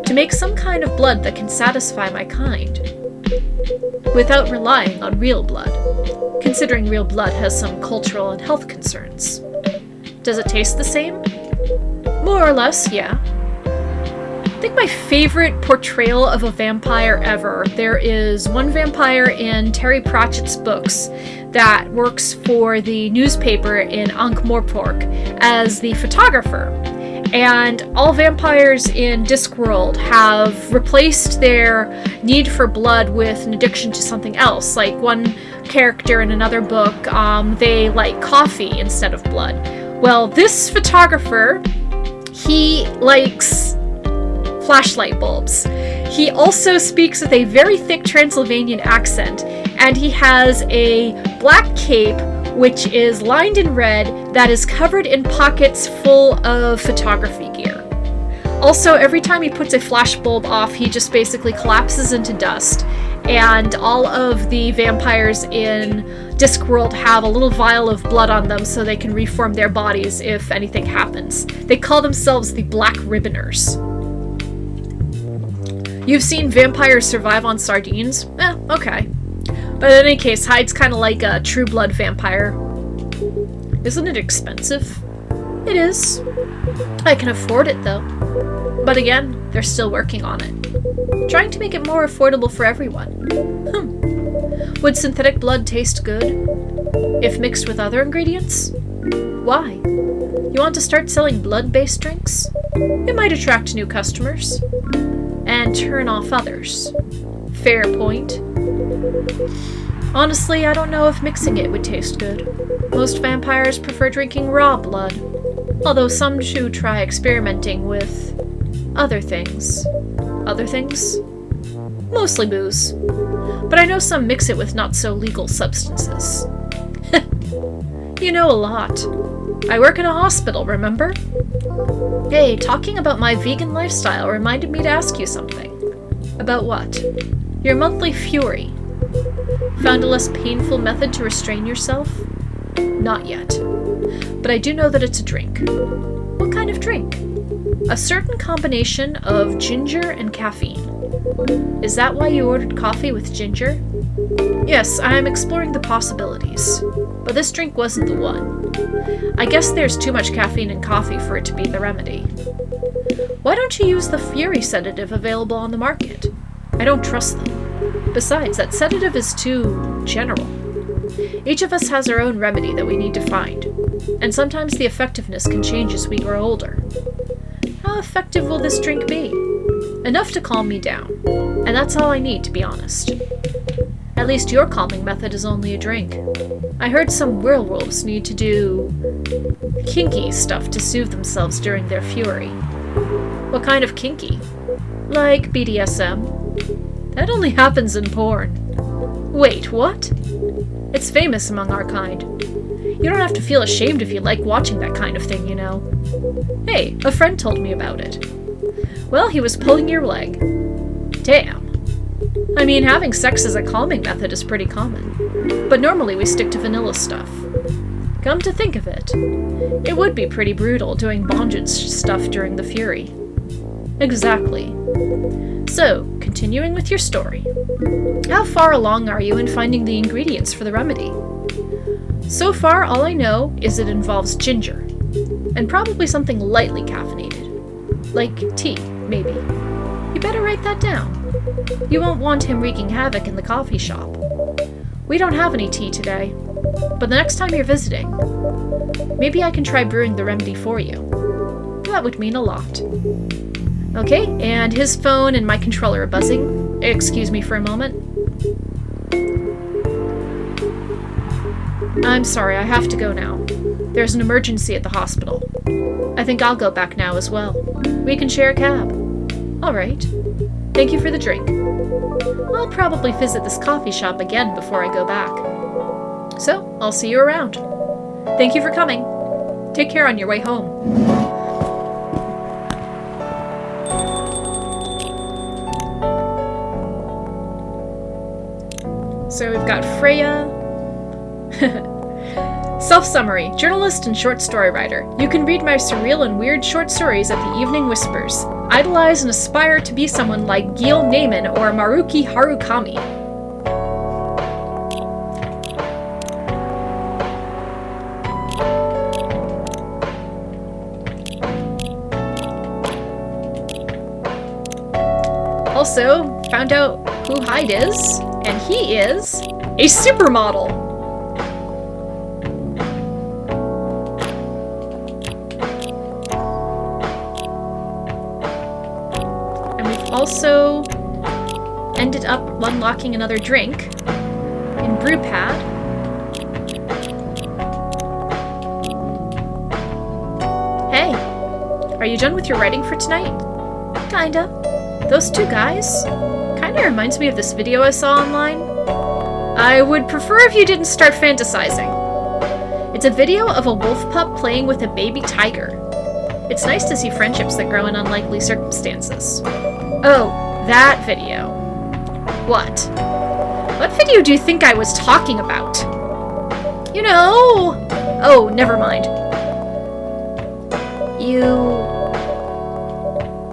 to make some kind of blood that can satisfy my kind, without relying on real blood, considering real blood has some cultural and health concerns. Does it taste the same? More or less, yeah. I think my favorite portrayal of a vampire ever, there is one vampire in Terry Pratchett's books that works for the newspaper in Ankh-Morpork as the photographer. And all vampires in Discworld have replaced their need for blood with an addiction to something else. Like one character in another book, they like coffee instead of blood. Well, this photographer, he likes flashlight bulbs. He also speaks with a very thick Transylvanian accent, and he has a black cape which is lined in red that is covered in pockets full of photography gear. Also, every time he puts a flash bulb off, he just basically collapses into dust, and all of the vampires in Discworld have a little vial of blood on them so they can reform their bodies if anything happens. They call themselves the Black Ribboners. You've seen vampires survive on sardines? Okay. But in any case, Hyde's kind of like a True Blood vampire. Isn't it expensive? It is. I can afford it, though. But again, they're still working on it. Trying to make it more affordable for everyone. Would synthetic blood taste good if mixed with other ingredients? Why? You want to start selling blood-based drinks? It might attract new customers. And turn off others. Fair point. Honestly, I don't know if mixing it would taste good. Most vampires prefer drinking raw blood, although some do try experimenting with other things. Other things? Mostly booze. But I know some mix it with not-so-legal substances. You know a lot. I work in a hospital, remember? Hey, talking about my vegan lifestyle reminded me to ask you something. About what? Your monthly fury. Found a less painful method to restrain yourself? Not yet. But I do know that it's a drink. What kind of drink? A certain combination of ginger and caffeine. Is that why you ordered coffee with ginger? Yes, I am exploring the possibilities. But this drink wasn't the one. I guess there's too much caffeine in coffee for it to be the remedy. Why don't you use the Fury sedative available on the market? I don't trust them. Besides, that sedative is too general. Each of us has our own remedy that we need to find, and sometimes the effectiveness can change as we grow older. How effective will this drink be? Enough to calm me down, and that's all I need, to be honest. At least your calming method is only a drink. I heard some werewolves need to do kinky stuff to soothe themselves during their fury. What kind of kinky? Like BDSM? That only happens in porn. Wait, what? It's famous among our kind. You don't have to feel ashamed if you like watching that kind of thing, you know. Hey, a friend told me about it. Well, he was pulling your leg. Damn. I mean, having sex as a calming method is pretty common, but normally we stick to vanilla stuff. Come to think of it, it would be pretty brutal doing bondage stuff during the fury. Exactly. So, continuing with your story. How far along are you in finding the ingredients for the remedy? So far, all I know is it involves ginger, and probably something lightly caffeinated. Like tea, maybe. You better write that down. You won't want him wreaking havoc in the coffee shop. We don't have any tea today, but the next time you're visiting, maybe I can try brewing the remedy for you. That would mean a lot. Okay, and his phone and my controller are buzzing. Excuse me for a moment. I'm sorry, I have to go now. There's an emergency at the hospital. I think I'll go back now as well. We can share a cab. All right. Thank you for the drink. I'll probably visit this coffee shop again before I go back. So, I'll see you around. Thank you for coming. Take care on your way home. So we've got Freya. Self-summary. Journalist and short story writer. You can read my surreal and weird short stories at the Evening Whispers. Idolize and aspire to be someone like Gil Naiman or Maruki Harukami. Also, found out who Hyde is, and he is a supermodel. Also ended up unlocking another drink in Brewpad. Hey, are you done with your writing for tonight? Kinda. Those two guys? Kinda reminds me of this video I saw online. I would prefer if you didn't start fantasizing. It's a video of a wolf pup playing with a baby tiger. It's nice to see friendships that grow in unlikely circumstances. Oh, that video. What? What video do you think I was talking about? You know... Oh, never mind.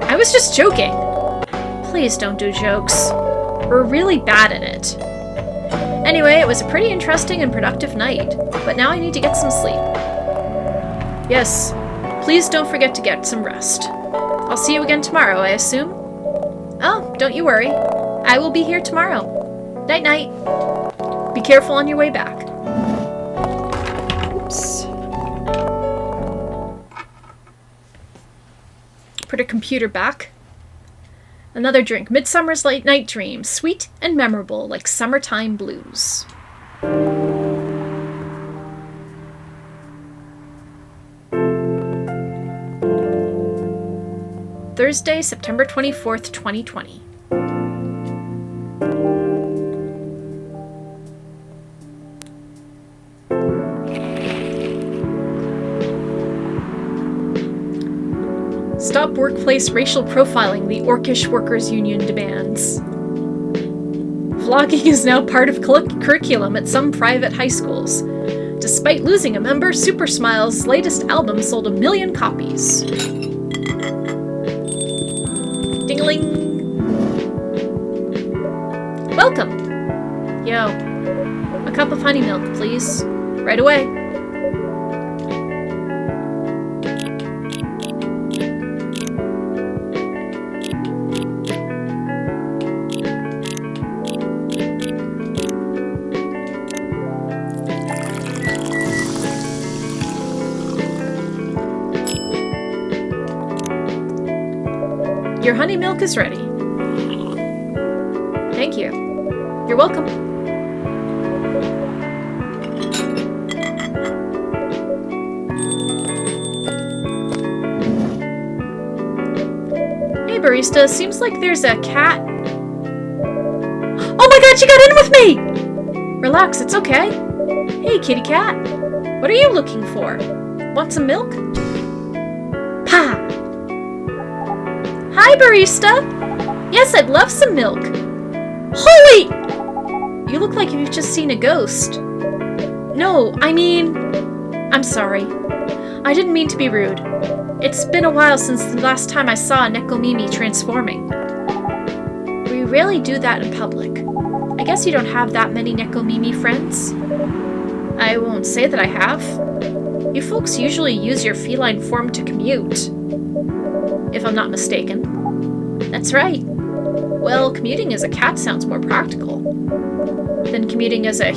I was just joking. Please don't do jokes. We're really bad at it. Anyway, it was a pretty interesting and productive night, but now I need to get some sleep. Yes, please don't forget to get some rest. I'll see you again tomorrow, I assume? Oh, don't you worry. I will be here tomorrow. Night-night. Be careful on your way back. Oops. Put her computer back. Another drink. Midsummer's Late Night Dream. Sweet and memorable like summertime blues. Thursday, September 24th, 2020. Stop workplace racial profiling, the Orcish Workers' Union demands. Vlogging is now part of curriculum at some private high schools. Despite losing a member, Super Smile's latest album sold 1 million copies. Ding-a-ling! Welcome! Yo, a cup of honey milk, please. Right away. Your honey milk is ready. Thank you. You're welcome. barista. Seems like there's a cat. Oh my god, she got in with me! Relax, it's okay. Hey, kitty cat. What are you looking for? Want some milk? Pa! Hi, barista! Yes, I'd love some milk. Holy! You look like you've just seen a ghost. No, I mean... I'm sorry. I didn't mean to be rude. It's been a while since the last time I saw a Nekomimi transforming. We rarely do that in public. I guess you don't have that many Nekomimi friends? I won't say that I have. You folks usually use your feline form to commute. If I'm not mistaken. That's right. Well, commuting as a cat sounds more practical than commuting as a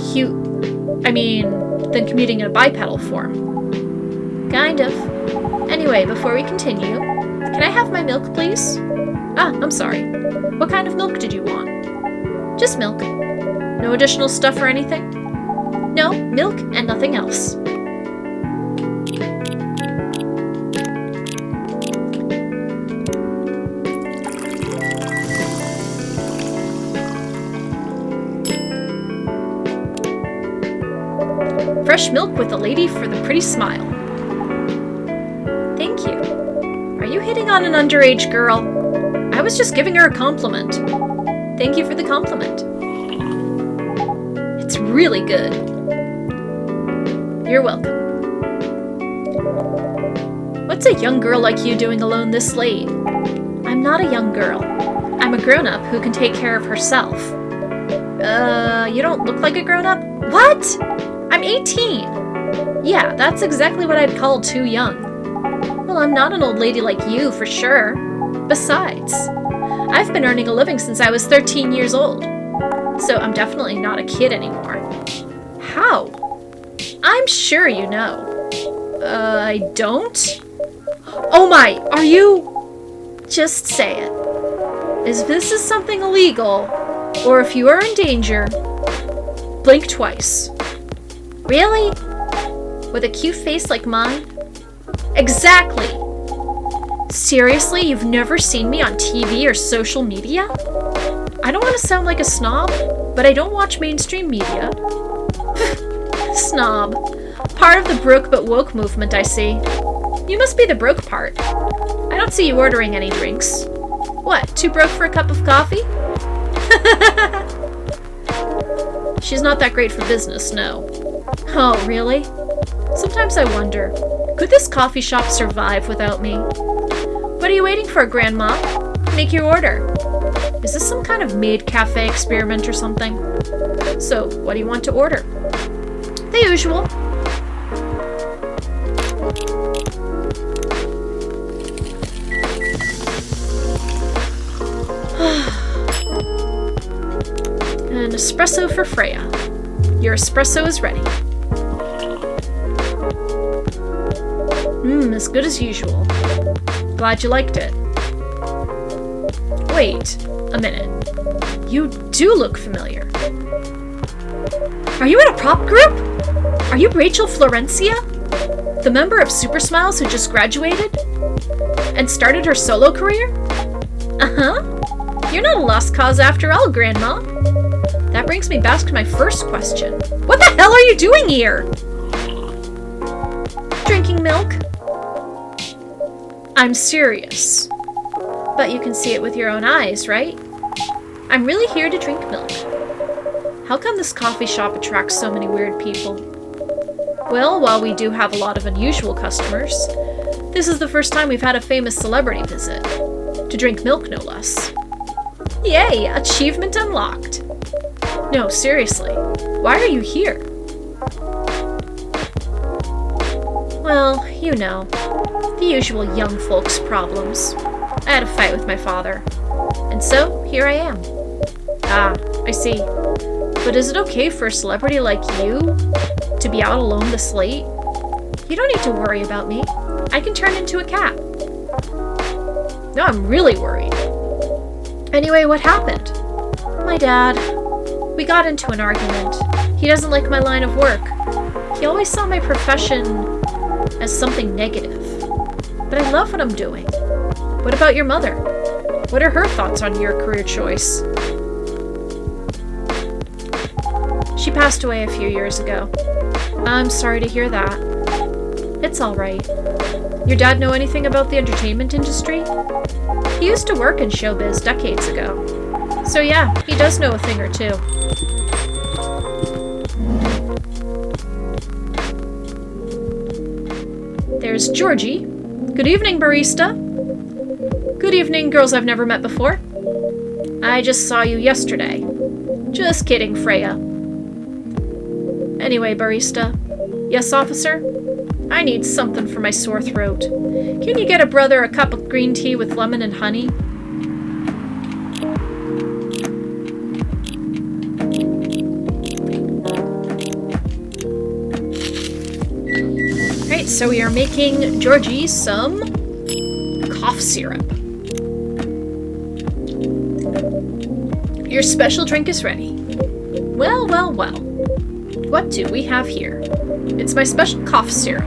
than commuting in a bipedal form. Kind of. Anyway, before we continue, can I have my milk, please? Ah, I'm sorry. What kind of milk did you want? Just milk. No additional stuff or anything? No, milk and nothing else. Fresh milk with a lady for the pretty smile. Thank you. Are you hitting on an underage girl? I was just giving her a compliment. Thank you for the compliment. It's really good. You're welcome. What's a young girl like you doing alone this late? I'm not a young girl. I'm a grown-up who can take care of herself. You don't look like a grown-up? What? I'm 18! Yeah, that's exactly what I'd call too young. Well, I'm not an old lady like you, for sure. Besides, I've been earning a living since I was 13 years old. So I'm definitely not a kid anymore. How? I'm sure you know. I don't? Oh my, are you... Just say it. If this is something illegal, or if you are in danger, blink twice. Really? With a cute face like mine? Exactly! Seriously, you've never seen me on TV or social media? I don't want to sound like a snob, but I don't watch mainstream media. Snob. Part of the broke but woke movement, I see. You must be the broke part. I don't see you ordering any drinks. What, too broke for a cup of coffee? She's not that great for business, no. Oh, really? Sometimes I wonder, could this coffee shop survive without me? What are you waiting for, Grandma? Make your order. Is this some kind of maid cafe experiment or something? So, what do you want to order? The usual. An espresso for Freya. Your espresso is ready. As good as usual. Glad you liked it. Wait a minute. You do look familiar. Are you in a prop group? Are you Rachel Florencia? The member of Super Smiles who just graduated? And started her solo career? Uh-huh. You're not a lost cause after all, Grandma. That brings me back to my first question. What the hell are you doing here? Drinking milk. I'm serious. But you can see it with your own eyes, right? I'm really here to drink milk. How come this coffee shop attracts so many weird people? Well, while we do have a lot of unusual customers, this is the first time we've had a famous celebrity visit. To drink milk, no less. Yay! Achievement unlocked! No, seriously. Why are you here? Well, you know. The usual young folks' problems. I had a fight with my father. And so, here I am. Ah, I see. But is it okay for a celebrity like you to be out alone this late? You don't need to worry about me. I can turn into a cat. No, I'm really worried. Anyway, what happened? My dad. We got into an argument. He doesn't like my line of work. He always saw my profession as something negative. But I love what I'm doing. What about your mother? What are her thoughts on your career choice? She passed away a few years ago. I'm sorry to hear that. It's alright. Your dad know anything about the entertainment industry? He used to work in showbiz decades ago. So yeah, he does know a thing or two. There's Georgie. Good evening, barista. Good evening, girls I've never met before. I just saw you yesterday. Just kidding, Freya. Anyway, barista. Yes, officer? I need something for my sore throat. Can you get a brother a cup of green tea with lemon and honey? Alright, so we are making Georgie some cough syrup. Your special drink is ready. Well, well, well. What do we have here? It's my special cough syrup.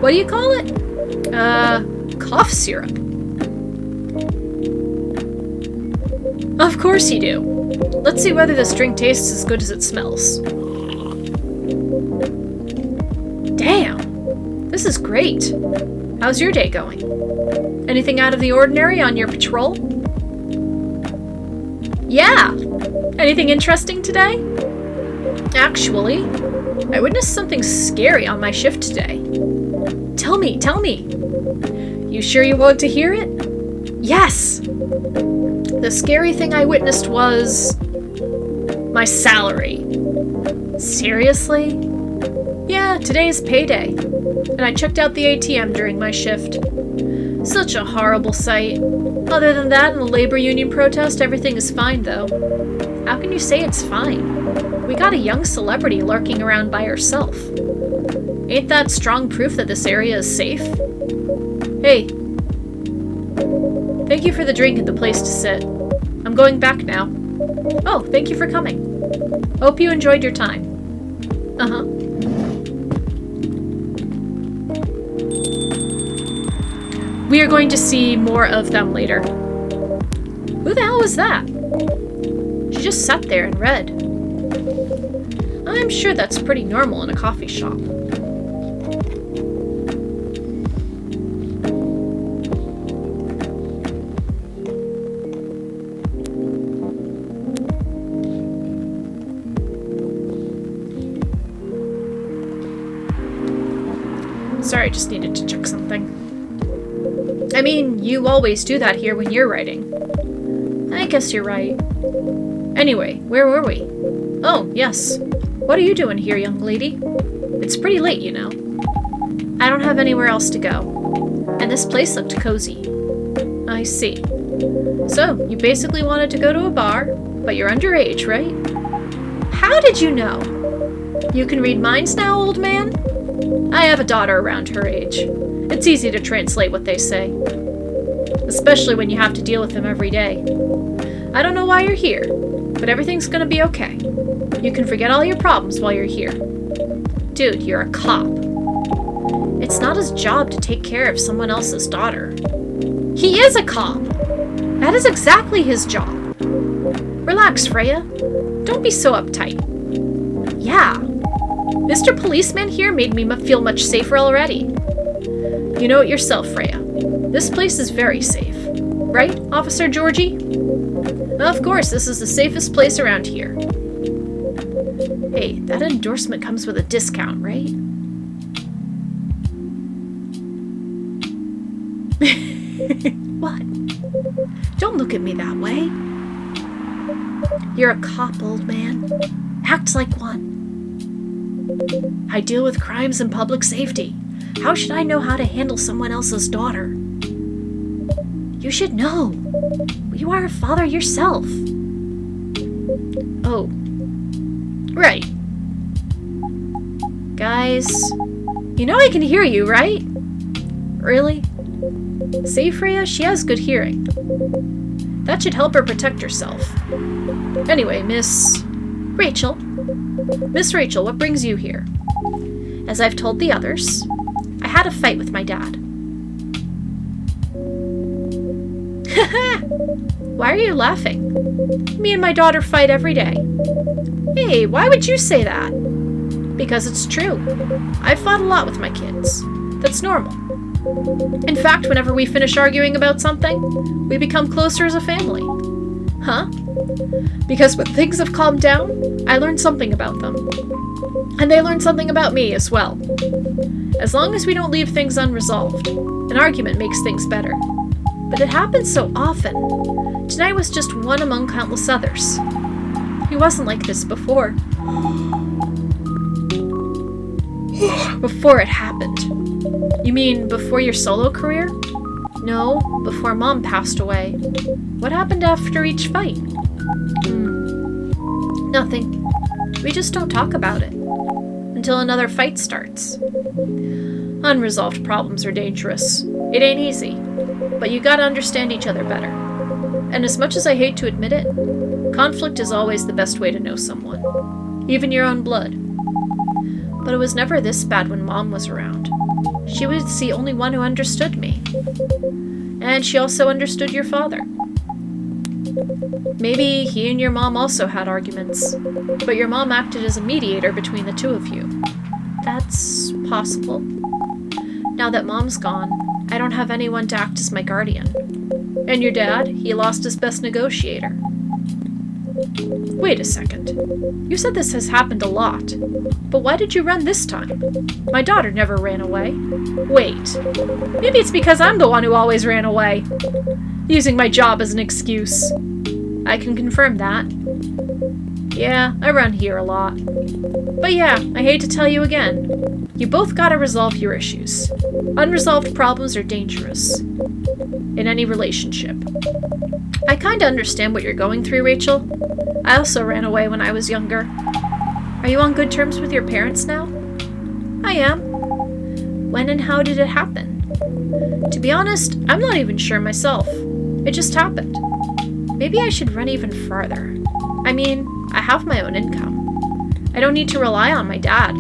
What do you call it? Cough syrup. Of course you do. Let's see whether this drink tastes as good as it smells. Damn! This is great. How's your day going? Anything out of the ordinary on your patrol? Yeah! Anything interesting today? Actually, I witnessed something scary on my shift today. Tell me, tell me. You sure you want to hear it? Yes! The scary thing I witnessed was... my salary. Seriously? Yeah, today is payday. And I checked out the ATM during my shift. Such a horrible sight. Other than that, in the labor union protest, everything is fine, though. How can you say it's fine? We got a young celebrity lurking around by herself. Ain't that strong proof that this area is safe? Hey. Thank you for the drink and the place to sit. I'm going back now. Oh, thank you for coming. Hope you enjoyed your time. Uh-huh. We are going to see more of them later. Who the hell was that? She just sat there and read. I'm sure that's pretty normal in a coffee shop. Sorry, I just needed to check something. I mean, you always do that here when you're writing. I guess you're right. Anyway, where were we? Oh, yes. What are you doing here, young lady? It's pretty late, you know. I don't have anywhere else to go. And this place looked cozy. I see. So, you basically wanted to go to a bar, but you're underage, right? How did you know? You can read minds now, old man? I have a daughter around her age. It's easy to translate what they say. Especially when you have to deal with them every day. I don't know why you're here, but everything's gonna be okay. You can forget all your problems while you're here. Dude, you're a cop. It's not his job to take care of someone else's daughter. He is a cop! That is exactly his job. Relax, Freya. Don't be so uptight. Yeah. Mr. Policeman here made me feel much safer already. You know it yourself, Freya. This place is very safe. Right, Officer Georgie? Of course, this is the safest place around here. Hey, that endorsement comes with a discount, right? What? Don't look at me that way. You're a cop, old man. Act like one. I deal with crimes and public safety. How should I know how to handle someone else's daughter? You should know. You are a father yourself. Oh. Right. Guys, you know I can hear you, right? Really? See, Freya, she has good hearing. That should help her protect herself. Anyway, Miss Rachel. Miss Rachel, what brings you here? As I've told the others, I had a fight with my dad. Why are you laughing? Me and my daughter fight every day. Hey, why would you say that? Because it's true. I've fought a lot with my kids. That's normal. In fact, whenever we finish arguing about something, we become closer as a family. Huh? Because when things have calmed down, I learned something about them. And they learned something about me as well. As long as we don't leave things unresolved, an argument makes things better. But it happens so often. Tonight was just one among countless others. He wasn't like this before. Before it happened. You mean before your solo career? No, before Mom passed away. What happened after each fight? Nothing. We just don't talk about it. Until another fight starts. Unresolved problems are dangerous. It ain't easy. But you gotta understand each other better. And as much as I hate to admit it, conflict is always the best way to know someone. Even your own blood. But it was never this bad when Mom was around. She was the only one who understood me. And she also understood your father. Maybe he and your mom also had arguments, but your mom acted as a mediator between the two of you. That's possible. Now that Mom's gone, I don't have anyone to act as my guardian. And your dad, he lost his best negotiator. Wait a second. You said this has happened a lot. But why did you run this time? My daughter never ran away. Wait. Maybe it's because I'm the one who always ran away. Using my job as an excuse. I can confirm that. Yeah, I run here a lot. But yeah, I hate to tell you again. You both gotta resolve your issues. Unresolved problems are dangerous. In any relationship. I kinda understand what you're going through, Rachel. I also ran away when I was younger. Are you on good terms with your parents now? I am. When and how did it happen? To be honest, I'm not even sure myself. It just happened. Maybe I should run even farther. I mean, I have my own income. I don't need to rely on my dad.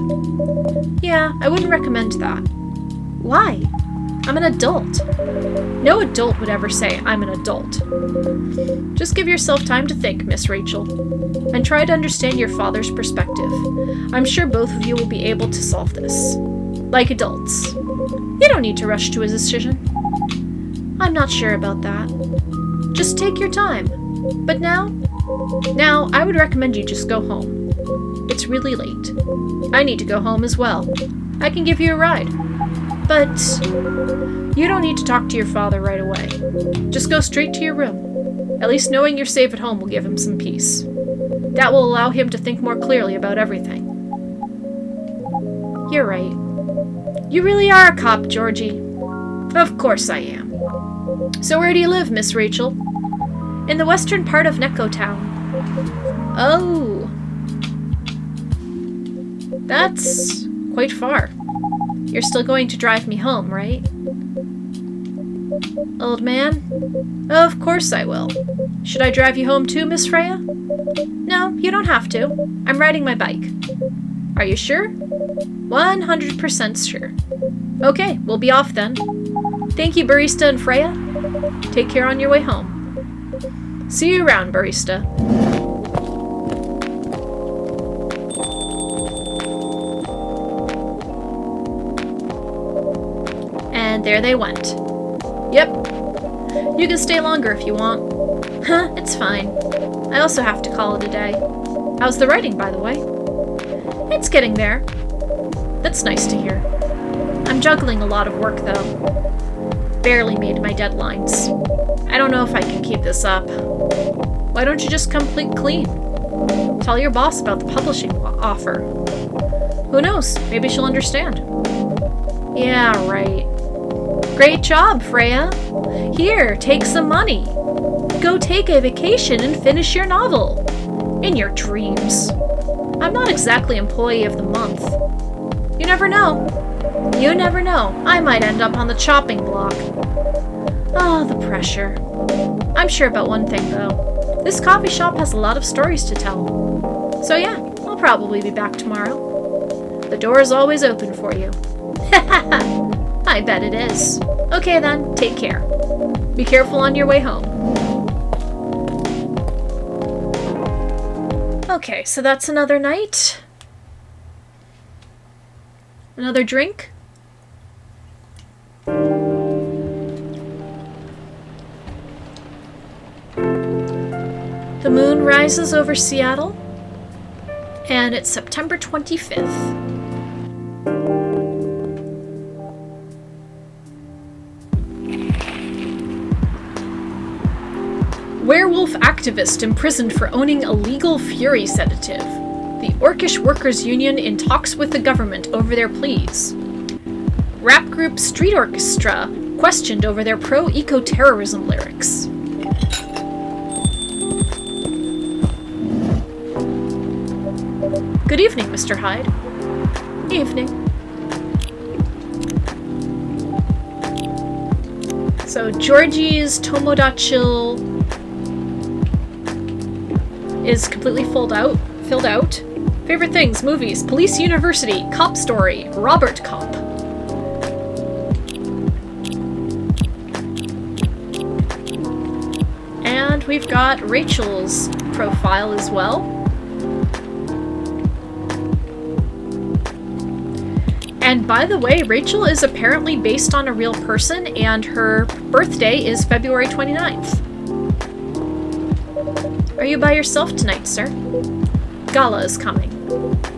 Yeah, I wouldn't recommend that. Why? I'm an adult. No adult would ever say I'm an adult. Just give yourself time to think, Miss Rachel, and try to understand your father's perspective. I'm sure both of you will be able to solve this. Like adults. You don't need to rush to a decision. I'm not sure about that. Just take your time. But now, I would recommend you just go home. It's really late. I need to go home as well. I can give you a ride. But you don't need to talk to your father right away. Just go straight to your room. At least knowing you're safe at home will give him some peace. That will allow him to think more clearly about everything. You're right. You really are a cop, Georgie. Of course I am. So where do you live, Miss Rachel? In the western part of Neko Town. Oh. That's quite far. You're still going to drive me home, right? Old man? Of course I will. Should I drive you home too, Miss Freya? No, you don't have to. I'm riding my bike. Are you sure? 100% sure. Okay, we'll be off then. Thank you, Barista and Freya. Take care on your way home. See you around, Barista. And there they went. Yep. You can stay longer if you want. Huh, it's fine. I also have to call it a day. How's the writing, by the way? It's getting there. That's nice to hear. I'm juggling a lot of work, though. Barely made my deadlines. I don't know if I can keep this up. Why don't you just complete clean? Tell your boss about the publishing offer. Who knows? Maybe she'll understand. Yeah, right. Great job, Freya. Here, take some money. Go take a vacation and finish your novel. In your dreams. I'm not exactly employee of the month. You never know. You never know. I might end up on the chopping block. Oh, the pressure. I'm sure about one thing, though. This coffee shop has a lot of stories to tell. So yeah, I'll probably be back tomorrow. The door is always open for you. I bet it is. Okay then, take care. Be careful on your way home. Okay, so that's another night. Another drink. The moon rises over Seattle, and it's September 25th. Werewolf activist imprisoned for owning illegal Fury sedative. The Orcish Workers' Union in talks with the government over their pleas. Rap group Street Orchestra questioned over their pro-eco-terrorism lyrics. Good evening, Mr. Hyde. Evening. So Georgie's Tomodachi is completely filled out. Favorite things, movies, Police University, Cop Story, Robert Cop. And we've got Rachel's profile as well. And by the way, Rachel is apparently based on a real person, and her birthday is February 29th. Are you by yourself tonight, sir? Gala is coming.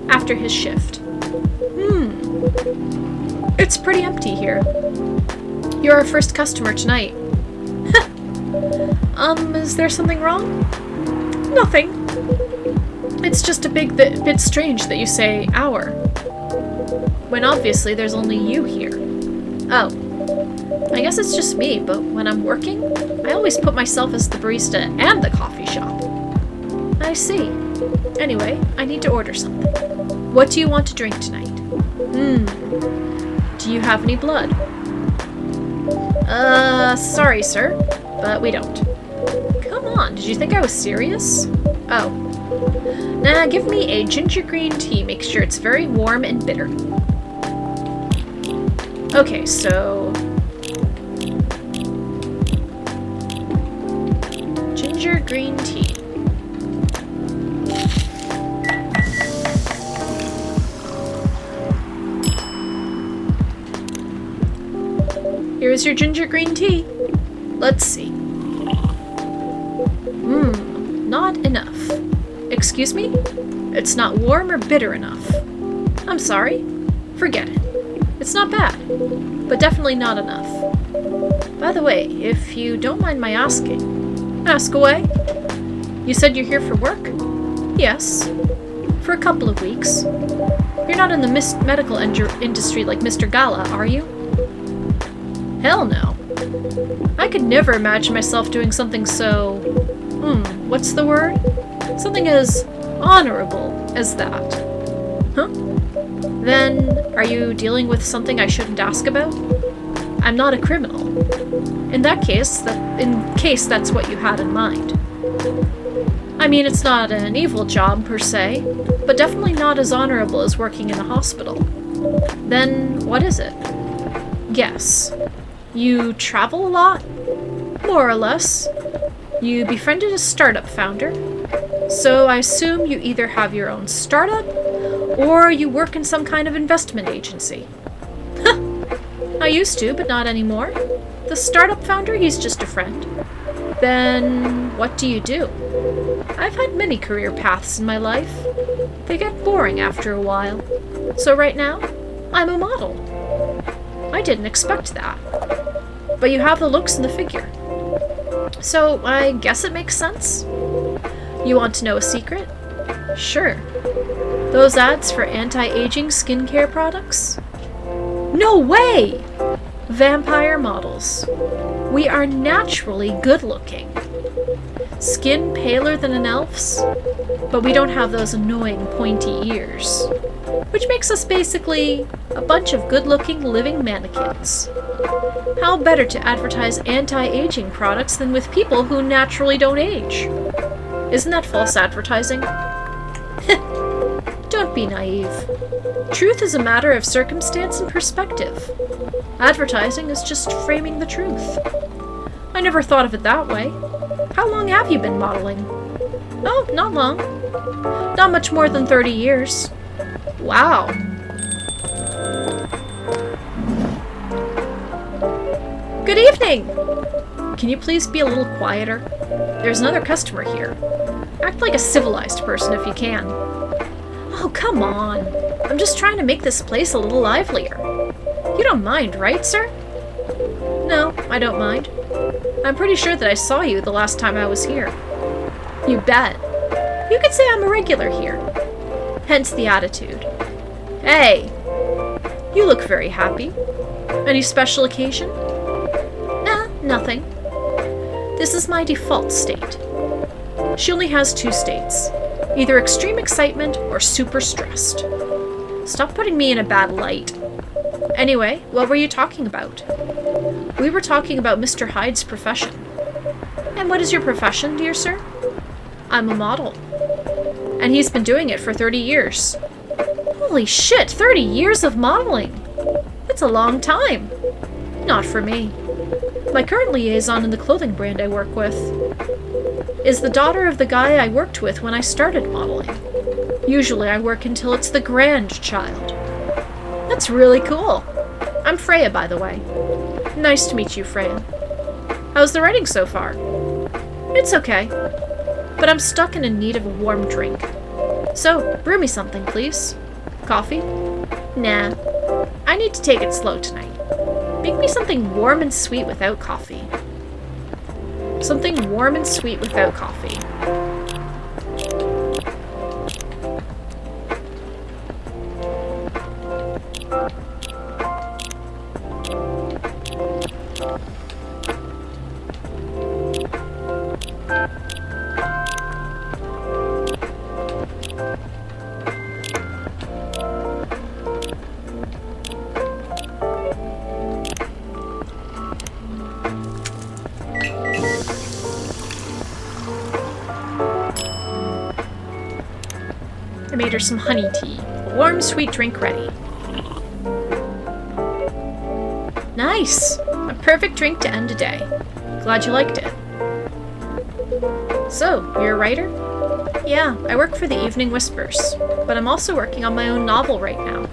After his shift. It's pretty empty here. You're our first customer tonight. Is there something wrong? Nothing. It's just a bit strange that you say our, when obviously there's only you here. Oh. I guess it's just me, but when I'm working, I always put myself as the barista and the coffee shop. I see. Anyway, I need to order something. What do you want to drink tonight? Do you have any blood? Sorry, sir, but we don't. Come on, did you think I was serious? Oh. Nah, give me a ginger green tea. Make sure it's very warm and bitter. Okay, so... ginger green tea. Here's your ginger green tea. Let's see. Not enough. Excuse me? It's not warm or bitter enough. I'm sorry. Forget it. It's not bad, but definitely not enough. By the way, if you don't mind my asking, ask away. You said you're here for work? Yes. For a couple of weeks. You're not in the medical industry like Mr. Gala, are you? Hell no. I could never imagine myself doing something so... what's the word? Something as honorable as that. Huh? Then, are you dealing with something I shouldn't ask about? I'm not a criminal. In case that's what you had in mind. I mean, it's not an evil job per se, but definitely not as honorable as working in a hospital. Then, what is it? Guess. You travel a lot? More or less. You befriended a startup founder. So I assume you either have your own startup, or you work in some kind of investment agency. I used to, but not anymore. The startup founder, he's just a friend. Then, what do you do? I've had many career paths in my life. They get boring after a while. So right now, I'm a model. I didn't expect that. But you have the looks and the figure. So I guess it makes sense. You want to know a secret? Sure. Those ads for anti-aging skincare products? No way! Vampire models. We are naturally good-looking. Skin paler than an elf's, but we don't have those annoying pointy ears. Which makes us basically a bunch of good-looking living mannequins. How better to advertise anti-aging products than with people who naturally don't age? Isn't that false advertising? Don't be naive. Truth is a matter of circumstance and perspective. Advertising is just framing the truth. I never thought of it that way. How long have you been modeling? Oh, not long. Not much more than 30 years. Wow. Good evening! Can you please be a little quieter? There's another customer here. Act like a civilized person if you can. Oh, come on. I'm just trying to make this place a little livelier. You don't mind, right, sir? No, I don't mind. I'm pretty sure that I saw you the last time I was here. You bet. You could say I'm a regular here. Hence the attitude. Hey! You look very happy. Any special occasion? Nah, nothing. This is my default state. She only has 2 states. Either extreme excitement or super stressed. Stop putting me in a bad light. Anyway, what were you talking about? We were talking about Mr. Hyde's profession. And what is your profession, dear sir? I'm a model. And he's been doing it for 30 years. Holy shit, 30 years of modeling! That's a long time. Not for me. My current liaison in the clothing brand I work with is the daughter of the guy I worked with when I started modeling. Usually I work until it's the grandchild. That's really cool. I'm Freya, by the way. Nice to meet you, Freya. How's the writing so far? It's okay, but I'm stuck and in need of a warm drink. So, brew me something, please. Coffee? Nah. I need to take it slow tonight. Make me something warm and sweet without coffee. Something warm and sweet without coffee. I made her some honey tea. A warm, sweet drink ready. Nice! A perfect drink to end a day. Glad you liked it. So, you're a writer? Yeah, I work for the Evening Whispers, but I'm also working on my own novel right now.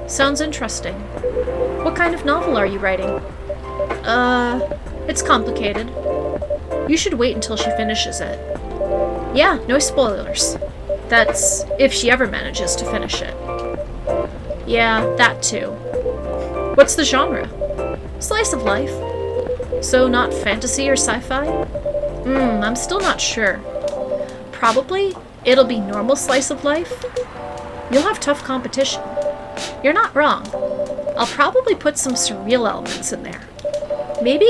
Sounds interesting. What kind of novel are you writing? It's complicated. You should wait until she finishes it. Yeah, no spoilers. That's if she ever manages to finish it. Yeah, that too. What's the genre? Slice of life. So not fantasy or sci-fi? I'm still not sure. Probably it'll be normal slice of life. You'll have tough competition. You're not wrong. I'll probably put some surreal elements in there. Maybe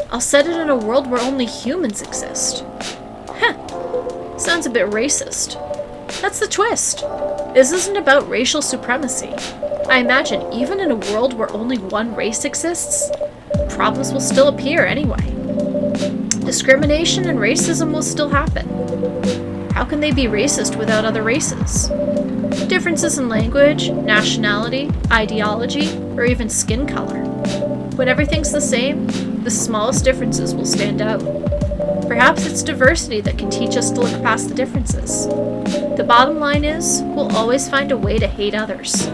I'll set it in a world where only humans exist. Heh. Sounds a bit racist. That's the twist. This isn't about racial supremacy. I imagine even in a world where only one race exists, problems will still appear anyway. Discrimination and racism will still happen. How can they be racist without other races? Differences in language, nationality, ideology, or even skin color. When everything's the same, the smallest differences will stand out. Perhaps it's diversity that can teach us to look past the differences. The bottom line is, we'll always find a way to hate others.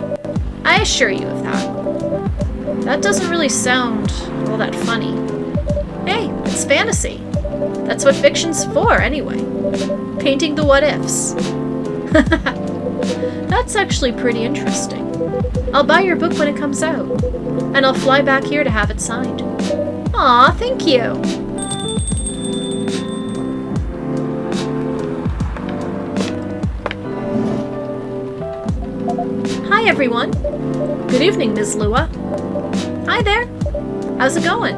I assure you of that. That doesn't really sound all that funny. Hey, it's fantasy. That's what fiction's for, anyway. Painting the what-ifs. That's actually pretty interesting. I'll buy your book when it comes out, and I'll fly back here to have it signed. Aw, thank you! Hi, everyone! Good evening, Ms. Lua. Hi there! How's it going?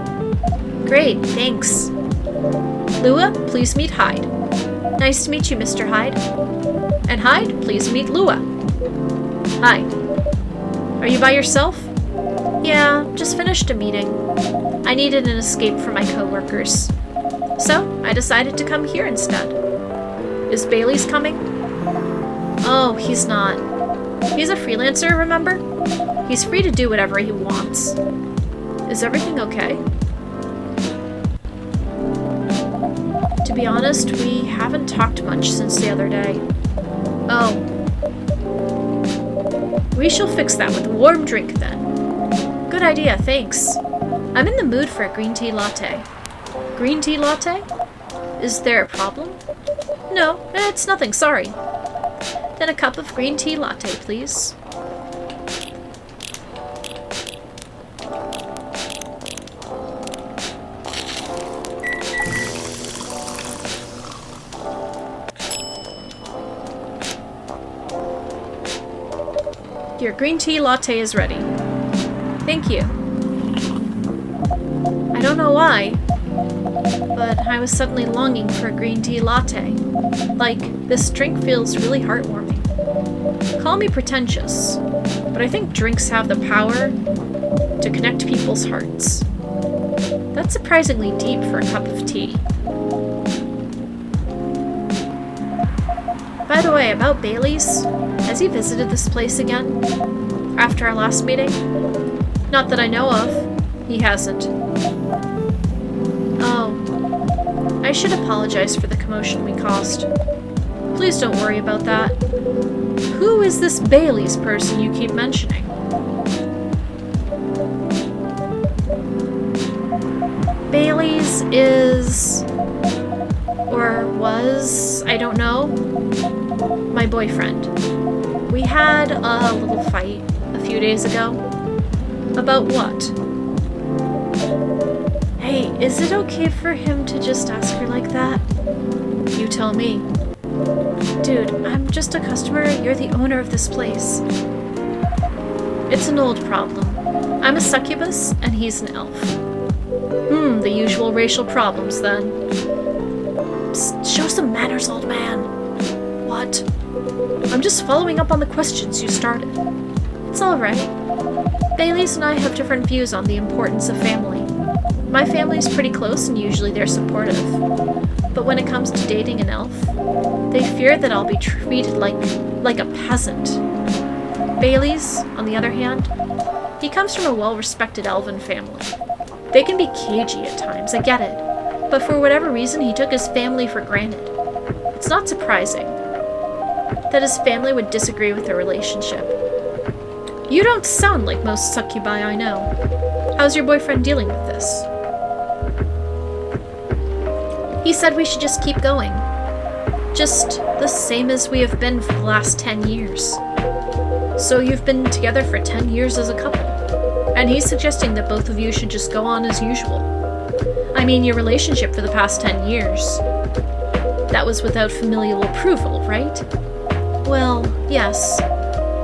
Great, thanks. Lua, please meet Hyde. Nice to meet you, Mr. Hyde. And Hyde, please meet Lua. Hi. Are you by yourself? Yeah, just finished a meeting. I needed an escape from my coworkers. So, I decided to come here instead. Is Bailey's coming? Oh, he's not. He's a freelancer, remember? He's free to do whatever he wants. Is everything okay? be honest, we haven't talked much since the other day. Oh. We shall fix that with a warm drink then. Good idea, thanks. I'm in the mood for a green tea latte. Green tea latte? Is there a problem? No, it's nothing, sorry. Then a cup of green tea latte, please. Your green tea latte is ready. Thank you. I don't know why, but I was suddenly longing for a green tea latte. Like, this drink feels really heartwarming. Call me pretentious, but I think drinks have the power to connect people's hearts. That's surprisingly deep for a cup of tea. By the way, about Bailey's, has he visited this place again? After our last meeting? Not that I know of. He hasn't. Oh. I should apologize for the commotion we caused. Please don't worry about that. Who is this Bailey's person you keep mentioning? Bailey's is... or was, I don't know, my boyfriend. We had a little fight a few days ago. About what? Hey, is it okay for him to just ask her like that? You tell me. Dude, I'm just a customer, you're the owner of this place. It's an old problem. I'm a succubus, and he's an elf. The usual racial problems, then. Psst, show some manners, old man. What? I'm just following up on the questions you started. It's alright. Bailey's and I have different views on the importance of family. My family's pretty close and usually they're supportive. But when it comes to dating an elf, they fear that I'll be treated like a peasant. Bailey's, on the other hand, he comes from a well-respected elven family. They can be cagey at times, I get it. But for whatever reason, he took his family for granted. It's not surprising that his family would disagree with their relationship. You don't sound like most succubi I know. How's your boyfriend dealing with this? He said we should just keep going. Just the same as we have been for the last 10 years. So you've been together for 10 years as a couple. And he's suggesting that both of you should just go on as usual. I mean, your relationship for the past 10 years. That was without familial approval, right? Well, yes.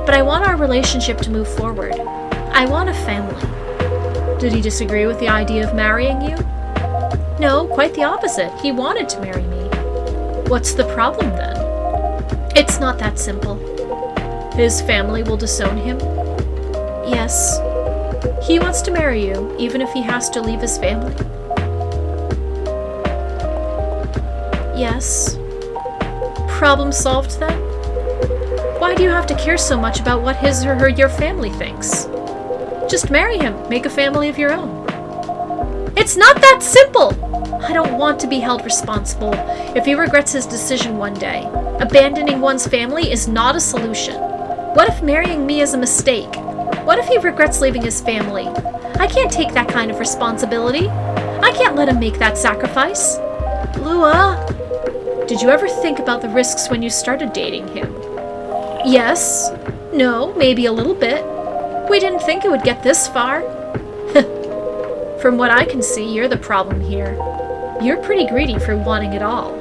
But I want our relationship to move forward. I want a family. Did he disagree with the idea of marrying you? No, quite the opposite. He wanted to marry me. What's the problem then? It's not that simple. His family will disown him? Yes. He wants to marry you, even if he has to leave his family? Yes. Problem solved then? Why do you have to care so much about what his or your family thinks? Just marry him, make a family of your own. It's not that simple! I don't want to be held responsible if he regrets his decision one day. Abandoning one's family is not a solution. What if marrying me is a mistake? What if he regrets leaving his family? I can't take that kind of responsibility. I can't let him make that sacrifice. Lua, did you ever think about the risks when you started dating him? Yes. No, maybe a little bit. We didn't think it would get this far. From what I can see, you're the problem here. You're pretty greedy for wanting it all.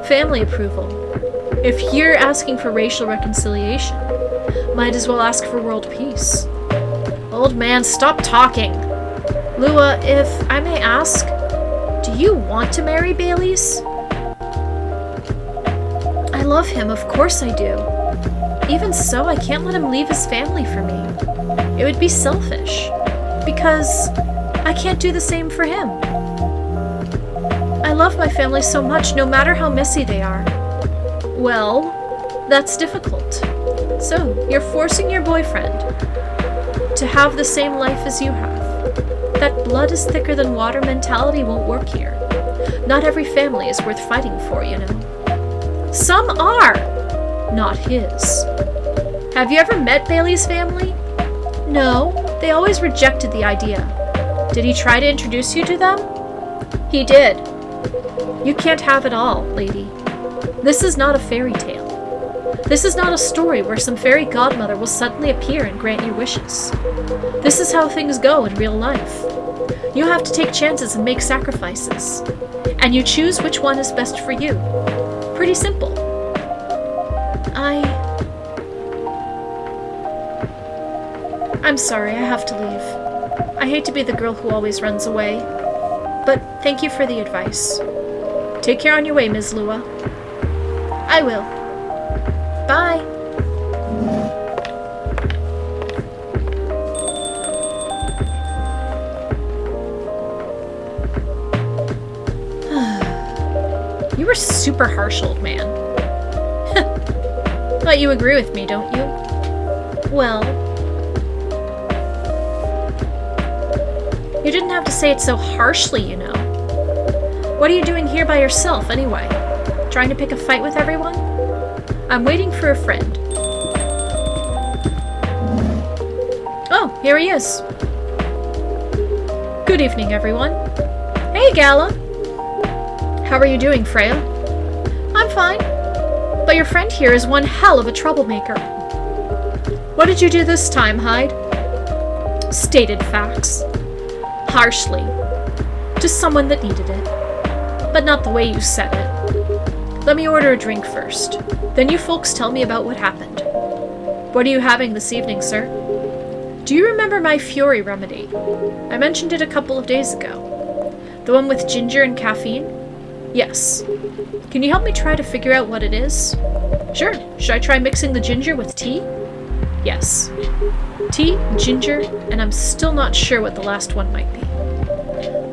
Family approval. If you're asking for racial reconciliation, might as well ask for world peace. Old man, stop talking. Lua, if I may ask, do you want to marry Bailey's? I love him, of course I do. Even so, I can't let him leave his family for me. It would be selfish, because I can't do the same for him. I love my family so much, no matter how messy they are. Well, that's difficult. So, you're forcing your boyfriend to have the same life as you have. That blood is thicker than water mentality won't work here. Not every family is worth fighting for, you know. Some are! Not his. Have you ever met Bailey's family? No, they always rejected the idea. Did he try to introduce you to them? He did. You can't have it all, lady. This is not a fairy tale. This is not a story where some fairy godmother will suddenly appear and grant your wishes. This is how things go in real life. You have to take chances and make sacrifices. And you choose which one is best for you. Pretty simple. I'm sorry, I have to leave. I hate to be the girl who always runs away. But thank you for the advice. Take care on your way, Ms. Lua. I will. Bye. You were super harsh, old man. But you agree with me, don't you? Well... You didn't have to say it so harshly, you know. What are you doing here by yourself, anyway? Trying to pick a fight with everyone? I'm waiting for a friend. Oh, here he is. Good evening, everyone. Hey, Gala. How are you doing, Freya? I'm fine. But your friend here is one hell of a troublemaker. What did you do this time, Hyde? Stated facts. Harshly. To someone that needed it. But not the way you said it. Let me order a drink first. Then you folks tell me about what happened. What are you having this evening, sir? Do you remember my Fury remedy? I mentioned it a couple of days ago. The one with ginger and caffeine? Yes. Can you help me try to figure out what it is? Sure. Should I try mixing the ginger with tea? Yes. Tea, ginger, and I'm still not sure what the last one might be.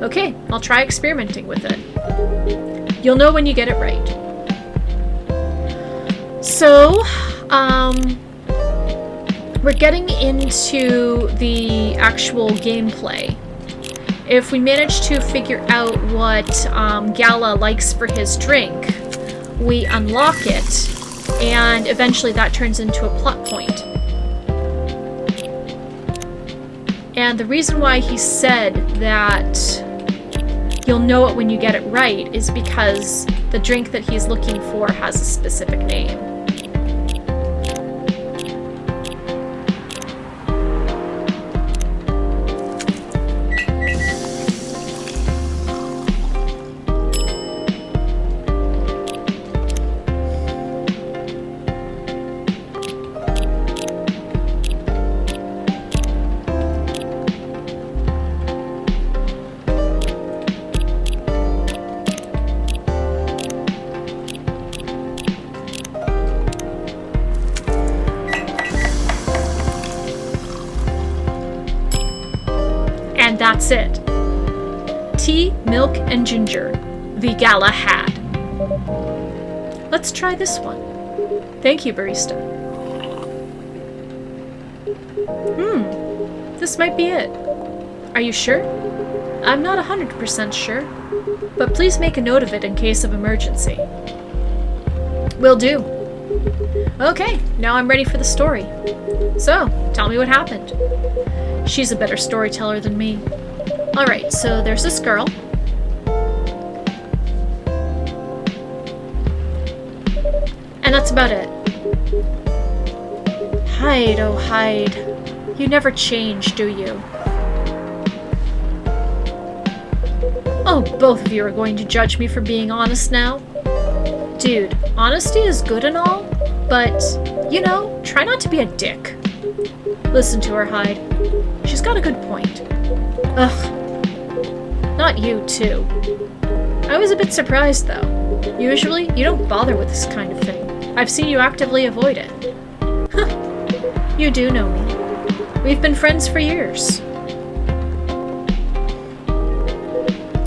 Okay, I'll try experimenting with it. You'll know when you get it right. So, we're getting into the actual gameplay. If we manage to figure out what Gala likes for his drink, we unlock it, and eventually that turns into a plot point. And the reason why he said that you'll know it when you get it right is because the drink that he's looking for has a specific name. And that's it. Tea, milk, and ginger. The Gala had. Let's try this one. Thank you, barista. This might be it. Are you sure? I'm not 100% sure, but please make a note of it in case of emergency. Will do. Okay, now I'm ready for the story. So, tell me what happened. She's a better storyteller than me. Alright, so there's this girl. And that's about it. Hyde, oh Hyde. You never change, do you? Oh, both of you are going to judge me for being honest now? Dude, honesty is good and all, but, you know, try not to be a dick. Listen to her, Hyde. She's got a good point. Ugh. Not you, too. I was a bit surprised, though. Usually, you don't bother with this kind of thing. I've seen you actively avoid it. Huh. You do know me. We've been friends for years.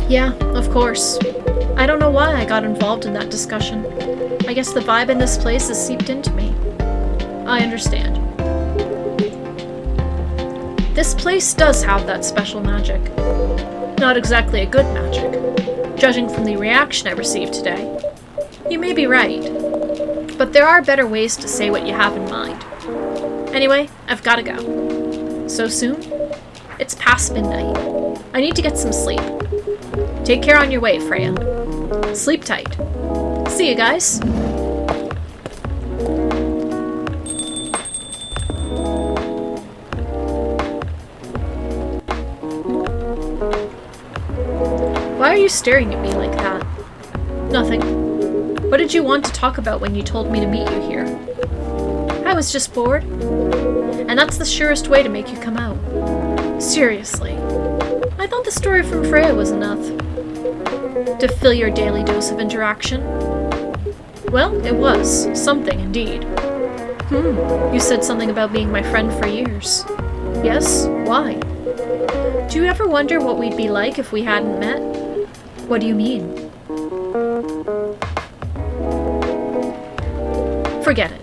Yeah, of course. I don't know why I got involved in that discussion. I guess the vibe in this place has seeped into me. I understand. This place does have that special magic. Not exactly a good magic. judging from the reaction I received today. You may be right, but there are better ways to say what you have in mind. Anyway, I've gotta go. So soon? It's past midnight. I need to get some sleep. Take care on your way, Freya. Sleep tight. See you guys. Why are you staring at me like that? Nothing. What did you want to talk about when you told me to meet you here? I was just bored. And that's the surest way to make you come out. Seriously. I thought the story from Freya was enough. To fill your daily dose of interaction. Well, it was. Something, indeed. You said something about being my friend for years. Yes? Why? Do you ever wonder what we'd be like if we hadn't met? What do you mean? Forget it.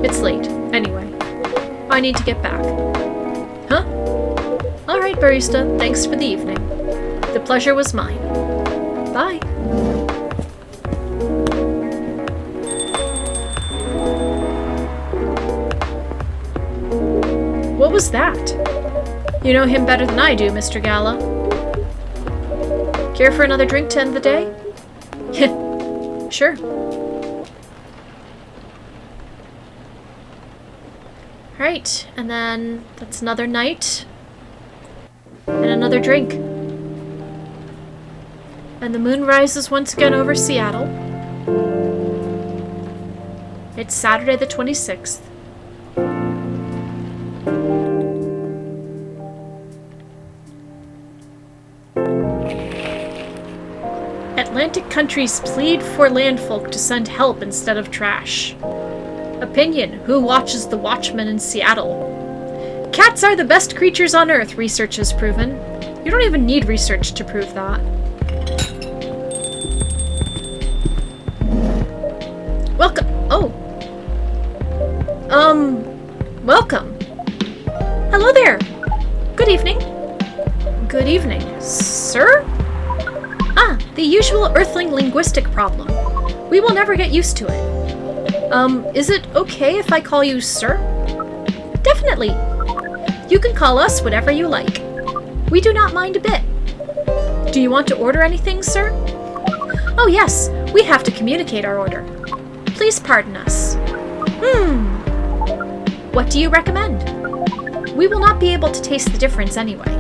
It's late, anyway. I need to get back. Huh? Alright, barista, thanks for the evening. The pleasure was mine. Bye. What was that? You know him better than I do, Mr. Gala. Care for another drink to end the day? Sure. Right, and then that's another night. And another drink. And the moon rises once again over Seattle. It's Saturday the 26th. Atlantic countries plead for landfolk to send help instead of trash. Opinion, who watches the Watchmen in Seattle? Cats are the best creatures on Earth, research has proven. You don't even need research to prove that. Welcome. Oh. Welcome. Hello there. Good evening. Good evening. Sir? Ah, the usual Earthling linguistic problem. We will never get used to it. Is it okay if I call you sir? Definitely. You can call us whatever you like. We do not mind a bit. Do you want to order anything, sir? Oh yes, we have to communicate our order. Please pardon us. What do you recommend? We will not be able to taste the difference anyway.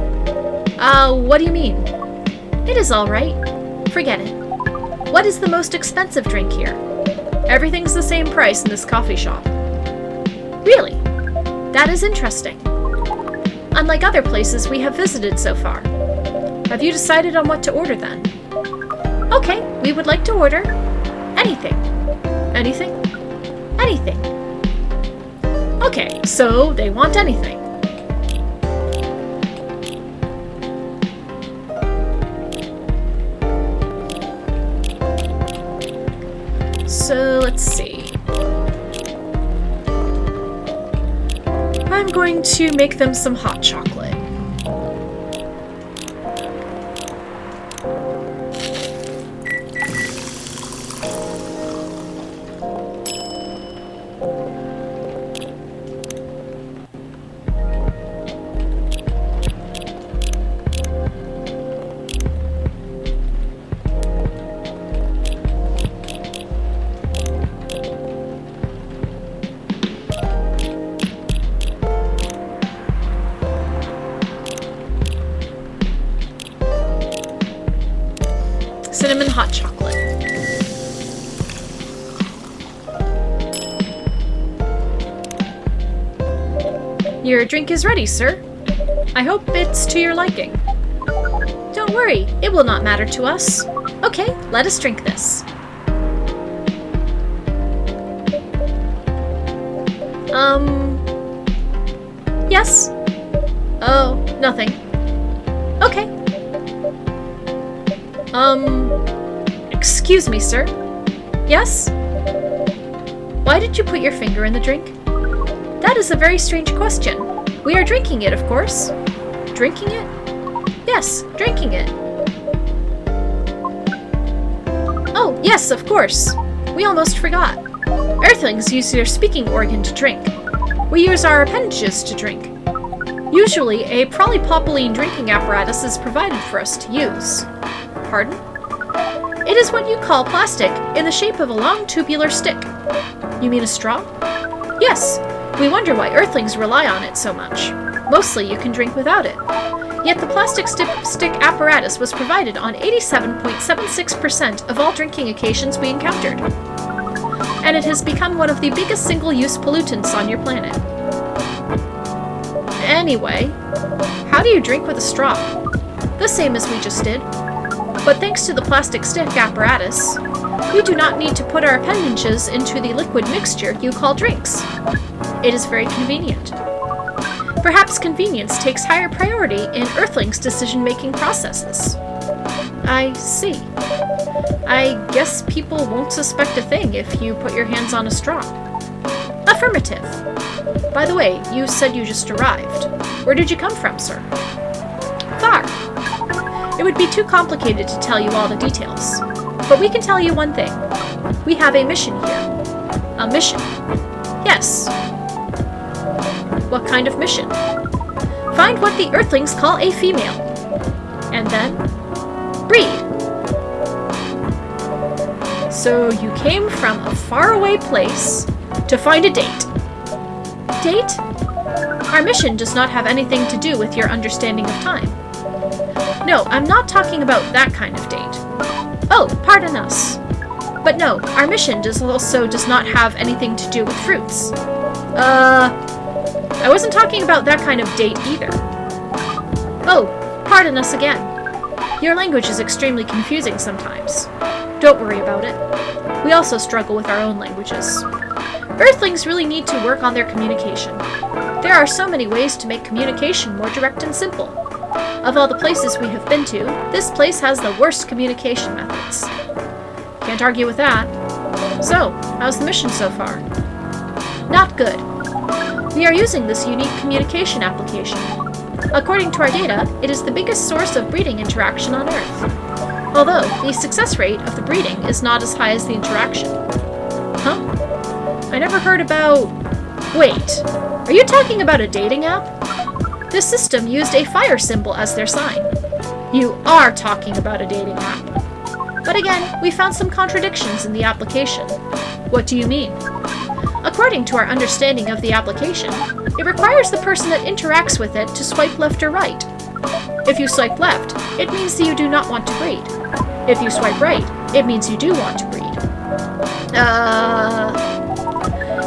What do you mean? It is all right. Forget it. What is the most expensive drink here? Everything's the same price in this coffee shop. Really? That is interesting. Unlike other places we have visited so far. Have you decided on what to order then? Okay, we would like to order anything. Anything? Anything. Okay, so they want anything. So, let's see. I'm going to make them some hot chocolate. Cinnamon hot chocolate. Your drink is ready, sir. I hope it's to your liking. Don't worry, it will not matter to us. Okay, let us drink this. Yes? Oh, nothing. Okay. Excuse me, sir. Yes? Why did you put your finger in the drink? That is a very strange question. We are drinking it, of course. Drinking it? Yes, drinking it. Yes, of course. We almost forgot. Earthlings use their speaking organ to drink. We use our appendages to drink. Usually, a polypropylene drinking apparatus is provided for us to use. Pardon? It is what you call plastic, in the shape of a long tubular stick. You mean a straw? Yes. We wonder why Earthlings rely on it so much. Mostly you can drink without it. Yet the plastic stick apparatus was provided on 87.76% of all drinking occasions we encountered. And it has become one of the biggest single-use pollutants on your planet. Anyway, how do you drink with a straw? The same as we just did. But thanks to the plastic stick apparatus, we do not need to put our appendages into the liquid mixture you call drinks. It is very convenient. Perhaps convenience takes higher priority in Earthlings' decision-making processes. I see. I guess people won't suspect a thing if you put your hands on a straw. Affirmative. By the way, you said you just arrived. Where did you come from, sir? Far. It would be too complicated to tell you all the details. But we can tell you one thing. We have a mission here. A mission. Yes. What kind of mission? Find what the Earthlings call a female. And then, breed. So you came from a faraway place to find a date. Date? Our mission does not have anything to do with your understanding of time. No, I'm not talking about that kind of date. Oh, pardon us. But no, our mission does not have anything to do with fruits. I wasn't talking about that kind of date either. Oh, pardon us again. Your language is extremely confusing sometimes. Don't worry about it. We also struggle with our own languages. Earthlings really need to work on their communication. There are so many ways to make communication more direct and simple. Of all the places we have been to, this place has the worst communication methods. Can't argue with that. So, how's the mission so far? Not good. We are using this unique communication application. According to our data, it is the biggest source of breeding interaction on Earth. Although, the success rate of the breeding is not as high as the interaction. Huh? I never heard about... Wait, are you talking about a dating app? This system used a fire symbol as their sign. You are talking about a dating app. But again, we found some contradictions in the application. What do you mean? According to our understanding of the application, it requires the person that interacts with it to swipe left or right. If you swipe left, it means that you do not want to breed. If you swipe right, it means you do want to breed.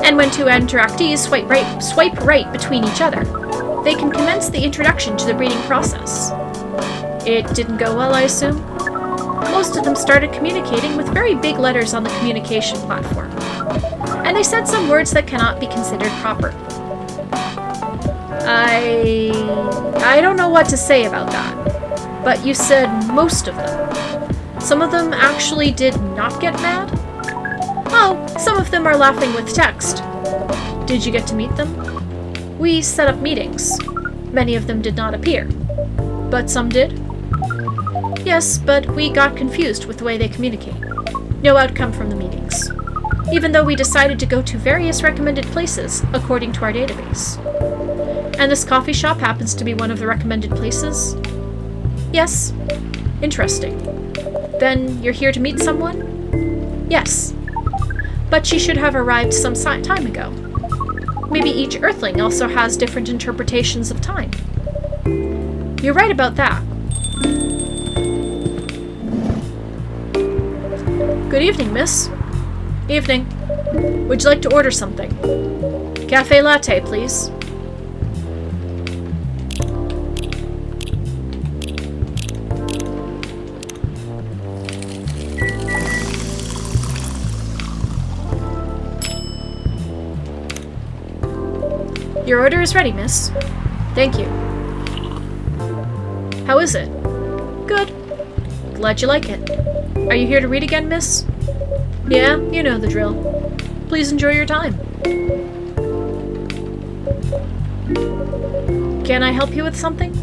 And when two interactees swipe right between each other, they can commence the introduction to the breeding process. It didn't go well, I assume? Most of them started communicating with very big letters on the communication platform. And they said some words that cannot be considered proper. I don't know what to say about that. But you said most of them. Some of them actually did not get mad? Oh, some of them are laughing with text. Did you get to meet them? We set up meetings. Many of them did not appear. But some did? Yes, but we got confused with the way they communicate. No outcome from the meetings. Even though we decided to go to various recommended places, according to our database. And this coffee shop happens to be one of the recommended places? Yes. Interesting. Then you're here to meet someone? Yes. But she should have arrived some time ago. Maybe each Earthling also has different interpretations of time. You're right about that. Good evening, miss. Evening. Would you like to order something? Cafe latte, please. Your order is ready, miss. Thank you. How is it? Good. Glad you like it. Are you here to read again, miss? Yeah, you know the drill. Please enjoy your time. Can I help you with something?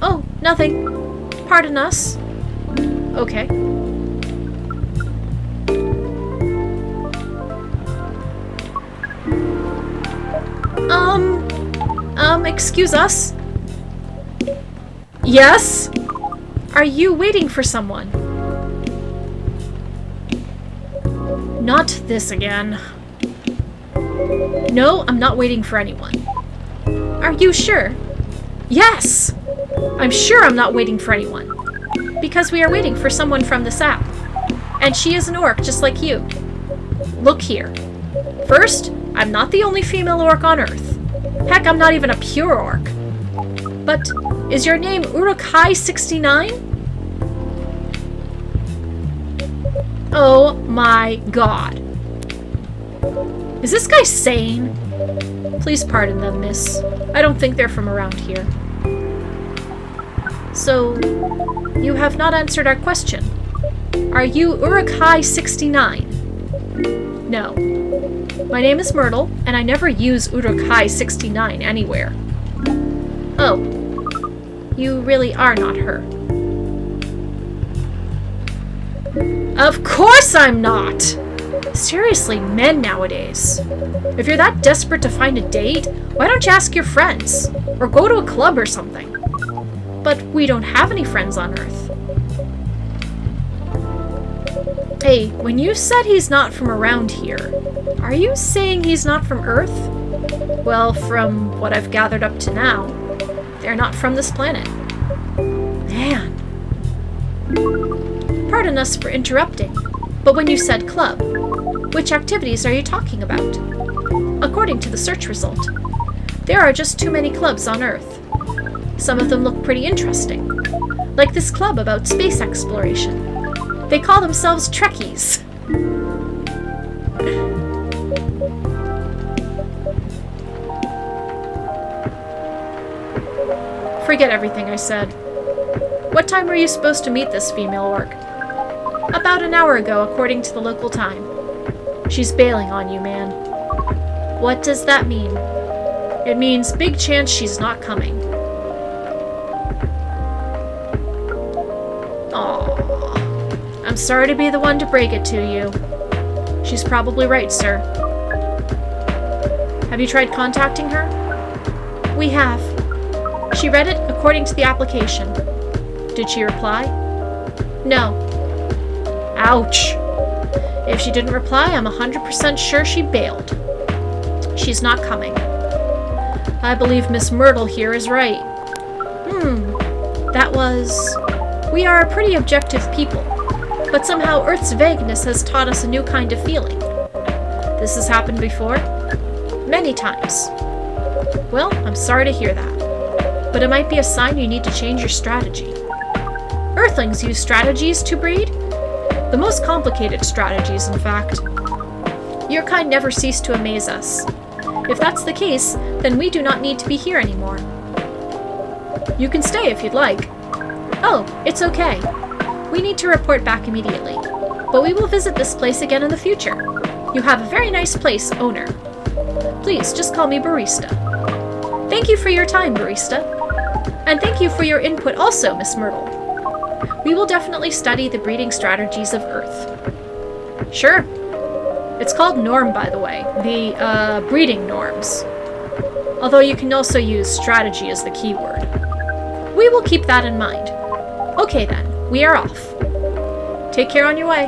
Oh, nothing. Pardon us. Okay. Excuse us? Yes? Are you waiting for someone? Not this again. No, I'm not waiting for anyone. Are you sure? Yes! I'm sure I'm not waiting for anyone. Because we are waiting for someone from this app. And she is an orc just like you. Look here. First, I'm not the only female orc on Earth. Heck, I'm not even a pure orc. But is your name Uruk-hai-69? Oh my god. Is this guy sane? Please pardon them, miss. I don't think they're from around here. So, you have not answered our question. Are you Uruk-hai-69? No. My name is Myrtle, and I never use Uruk-hai-69 anywhere. Oh. You really are not her. Of course I'm not! Seriously, men nowadays. If you're that desperate to find a date, why don't you ask your friends? Or go to a club or something. But we don't have any friends on Earth. Hey, when you said he's not from around here, are you saying he's not from Earth? Well, from what I've gathered up to now, they're not from this planet. Man. Pardon us for interrupting, but when you said club, which activities are you talking about? According to the search result, there are just too many clubs on Earth. Some of them look pretty interesting, like this club about space exploration. They call themselves Trekkies. Forget everything I said. What time were you supposed to meet this female orc? About an hour ago, according to the local time. She's bailing on you, man. What does that mean? It means big chance she's not coming. Aww. I'm sorry to be the one to break it to you. She's probably right, sir. Have you tried contacting her? We have. She read it according to the application. Did she reply? No. Ouch. If she didn't reply, I'm 100% sure she bailed. She's not coming. I believe Miss Myrtle here is right. That was... We are a pretty objective people, but somehow Earth's vagueness has taught us a new kind of feeling. This has happened before. Many times. Well, I'm sorry to hear that, but it might be a sign you need to change your strategy. Earthlings use strategies to breed? The most complicated strategies, in fact. Your kind never cease to amaze us. If that's the case, then we do not need to be here anymore. You can stay if you'd like. Oh, it's okay. We need to report back immediately, but we will visit this place again in the future. You have a very nice place, owner. Please, just call me Barista. Thank you for your time, Barista. And thank you for your input also, Miss Myrtle. We will definitely study the breeding strategies of Earth. Sure. It's called Norm, by the way. The, breeding norms. Although you can also use strategy as the keyword. We will keep that in mind. Okay then, we are off. Take care on your way.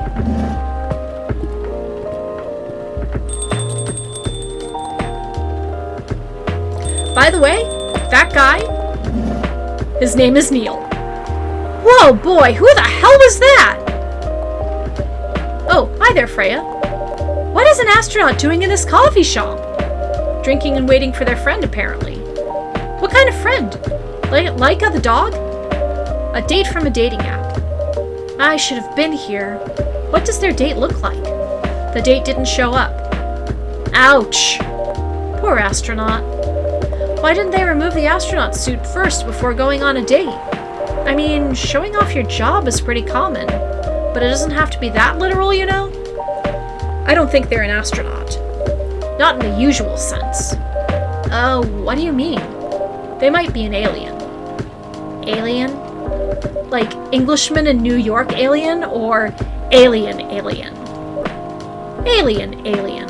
By the way, that guy, his name is Neil. Whoa, boy, who the hell was that? Oh, hi there, Freya. What is an astronaut doing in this coffee shop? Drinking and waiting for their friend, apparently. What kind of friend? Laika the dog? A date from a dating app. I should have been here. What does their date look like? The date didn't show up. Ouch. Poor astronaut. Why didn't they remove the astronaut suit first before going on a date? I mean, showing off your job is pretty common, but it doesn't have to be that literal, you know? I don't think they're an astronaut. Not in the usual sense. Oh, what do you mean? They might be an alien. Alien? Like Englishman in New York alien, or alien alien? Alien alien.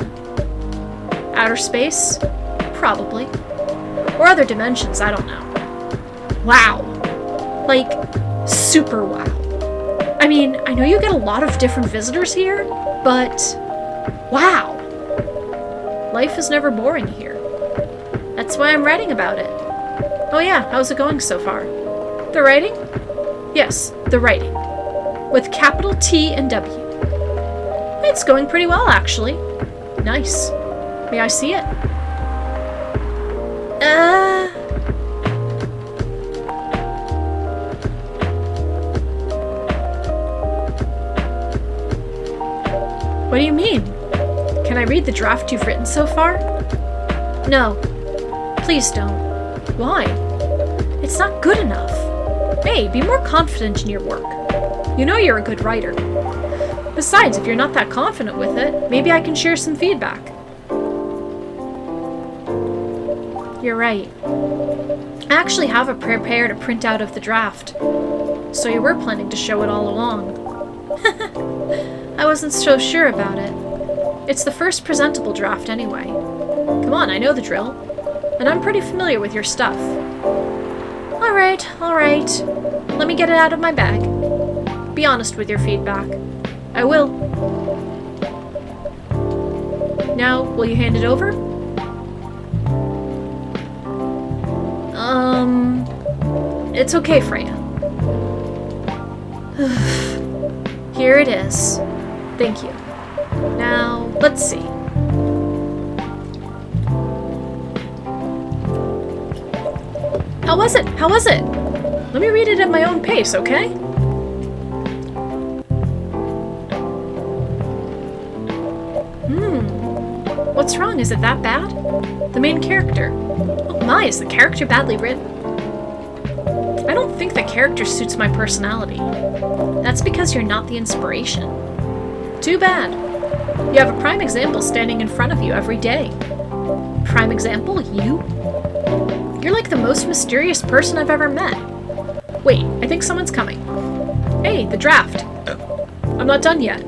Outer space? Probably. Or other dimensions, I don't know. Wow. Like, super wow. I mean, I know you get a lot of different visitors here, but wow. Life is never boring here. That's why I'm writing about it. Oh yeah, how's it going so far? The writing? Yes, the writing. With capital T and W. It's going pretty well, actually. Nice. May I see it? What do you mean? Can I read the draft you've written so far? No. Please don't. Why? It's not good enough. Hey, be more confident in your work. You know you're a good writer. Besides, if you're not that confident with it, maybe I can share some feedback. You're right. I actually have a prepared a printout of the draft. So you were planning to show it all along. I wasn't so sure about it. It's the first presentable draft anyway. Come on, I know the drill. And I'm pretty familiar with your stuff. Alright. Let me get it out of my bag. Be honest with your feedback. I will. Now, will you hand it over? It's okay, Freya. Here it is. Thank you. Now, let's see. How was it? Let me read it at my own pace, okay? What's wrong? Is it that bad? The main character. Oh my, is the character badly written? I don't think the character suits my personality. That's because you're not the inspiration. Too bad. You have a prime example standing in front of you every day. Prime example? You? You're like the most mysterious person I've ever met. Wait, I think someone's coming. Hey, the draft. I'm not done yet.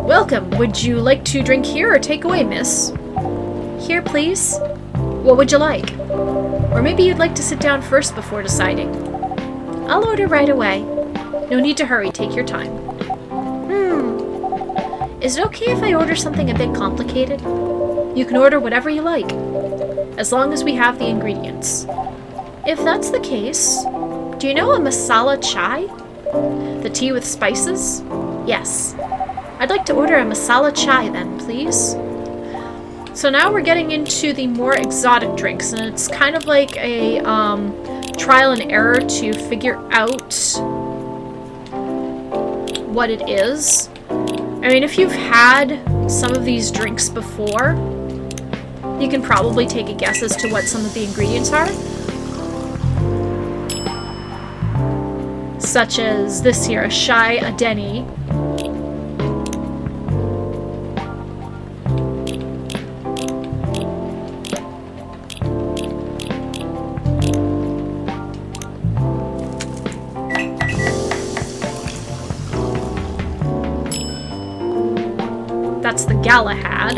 Welcome. Would you like to drink here or take away, miss? Here, please. What would you like? Or maybe you'd like to sit down first before deciding. I'll order right away. No need to hurry, take your time. Is it okay if I order something a bit complicated? You can order whatever you like, as long as we have the ingredients. If that's the case, do you know a masala chai? The tea with spices? Yes. I'd like to order a masala chai then, please. So now we're getting into the more exotic drinks, and it's kind of like a trial and error to figure out what it is. I mean, if you've had some of these drinks before, you can probably take a guess as to what some of the ingredients are. Such as this here, a Shai Adeni. That's the Galahad.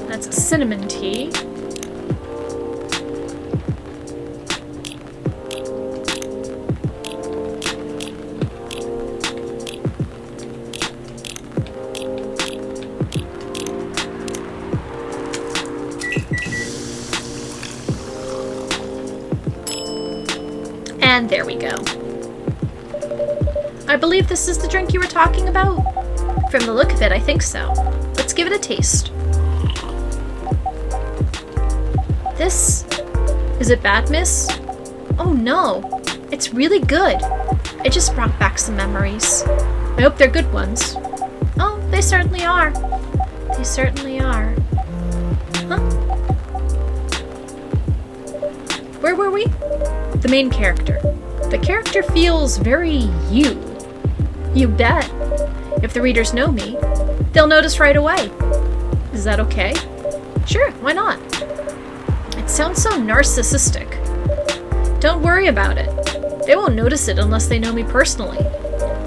That's a cinnamon tea. And there we go. I believe this is the drink you were talking about? From the look of it, I think so. Let's give it a taste. This... Is it bad, miss? Oh no! It's really good! It just brought back some memories. I hope they're good ones. Oh, they certainly are. They certainly are. Huh? Where were we? The main character. The character feels very you. You bet. If the readers know me, they'll notice right away. Is that okay? Sure, why not? It sounds so narcissistic. Don't worry about it. They won't notice it unless they know me personally.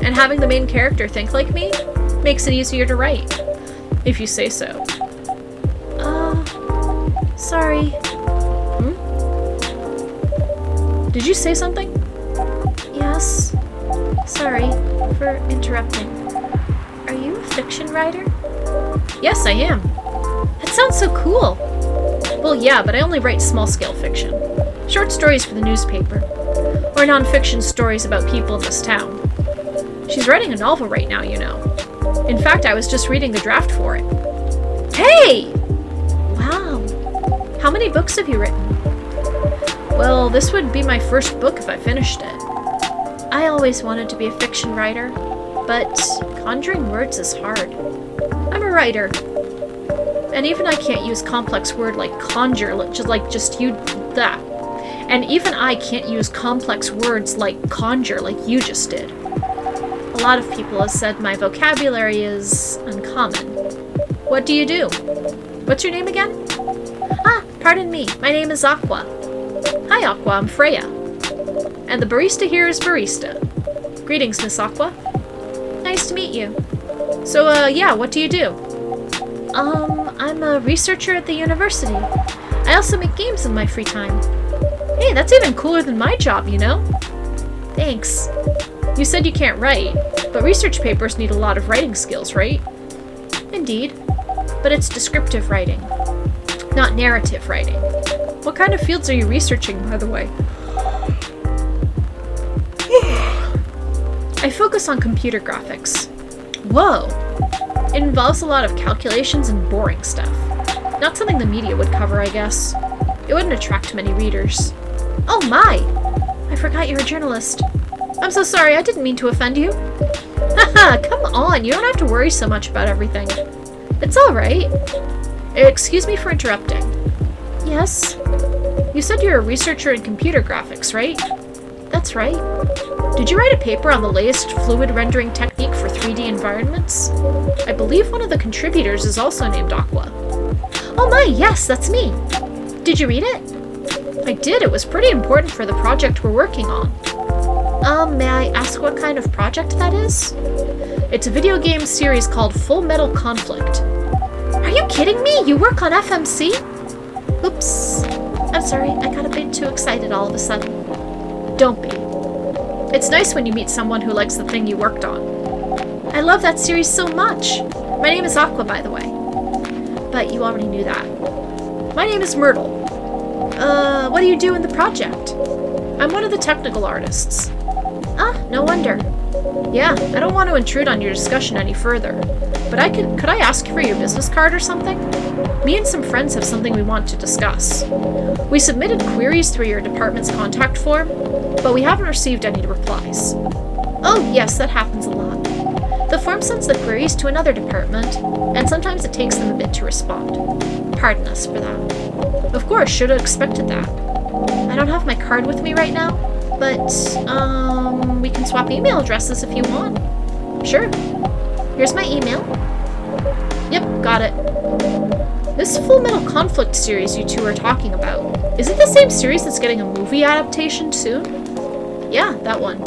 And having the main character think like me makes it easier to write. If you say so. Sorry. Did you say something? Yes. Sorry for interrupting. Are you a fiction writer? Yes, I am. That sounds so cool. Well, yeah, but I only write small-scale fiction. Short stories for the newspaper. Or non-fiction stories about people in this town. She's writing a novel right now, you know. In fact, I was just reading the draft for it. Hey! Wow. How many books have you written? Well, this would be my first book if I finished it. I always wanted to be a fiction writer, but conjuring words is hard. I'm a writer. And even I can't use complex word like conjure, just you that. And even I can't use complex words like conjure like you just did. A lot of people have said my vocabulary is uncommon. What do you do? What's your name again? Pardon me, my name is Aqua. Hi Aqua, I'm Freya. And the barista here is Barista. Greetings, Miss Aqua. Nice to meet you. So, yeah, what do you do? I'm a researcher at the university. I also make games in my free time. Hey, that's even cooler than my job, you know? Thanks. You said you can't write, but research papers need a lot of writing skills, right? Indeed. But it's descriptive writing, not narrative writing. What kind of fields are you researching, by the way? I focus on computer graphics. Whoa! It involves a lot of calculations and boring stuff. Not something the media would cover, I guess. It wouldn't attract many readers. Oh my! I forgot you're a journalist. I'm so sorry, I didn't mean to offend you. Haha, come on, you don't have to worry so much about everything. It's alright. Excuse me for interrupting. Yes? You said you're a researcher in computer graphics, right? That's right. Did you write a paper on the latest fluid rendering technique for 3D environments? I believe one of the contributors is also named Aqua. Oh my, yes, that's me. Did you read it? I did. It was pretty important for the project we're working on. May I ask what kind of project that is? It's a video game series called Full Metal Conflict. Are you kidding me? You work on FMC? Oops. I'm sorry, I got a bit too excited all of a sudden. Don't be. It's nice when you meet someone who likes the thing you worked on. I love that series so much. My name is Aqua, by the way. But you already knew that. My name is Myrtle. What do you do in the project? I'm one of the technical artists. Ah, no wonder. Yeah, I don't want to intrude on your discussion any further, but could I ask for your business card or something? Me and some friends have something we want to discuss. We submitted queries through your department's contact form, but we haven't received any replies. Oh, yes, that happens a lot. The form sends the queries to another department, and sometimes it takes them a bit to respond. Pardon us for that. Of course, should have expected that. I don't have my card with me right now, but, we can swap email addresses if you want. Sure. Here's my email. Yep, got it. This Full Metal Conflict series you two are talking about, is it the same series that's getting a movie adaptation soon? Yeah, that one.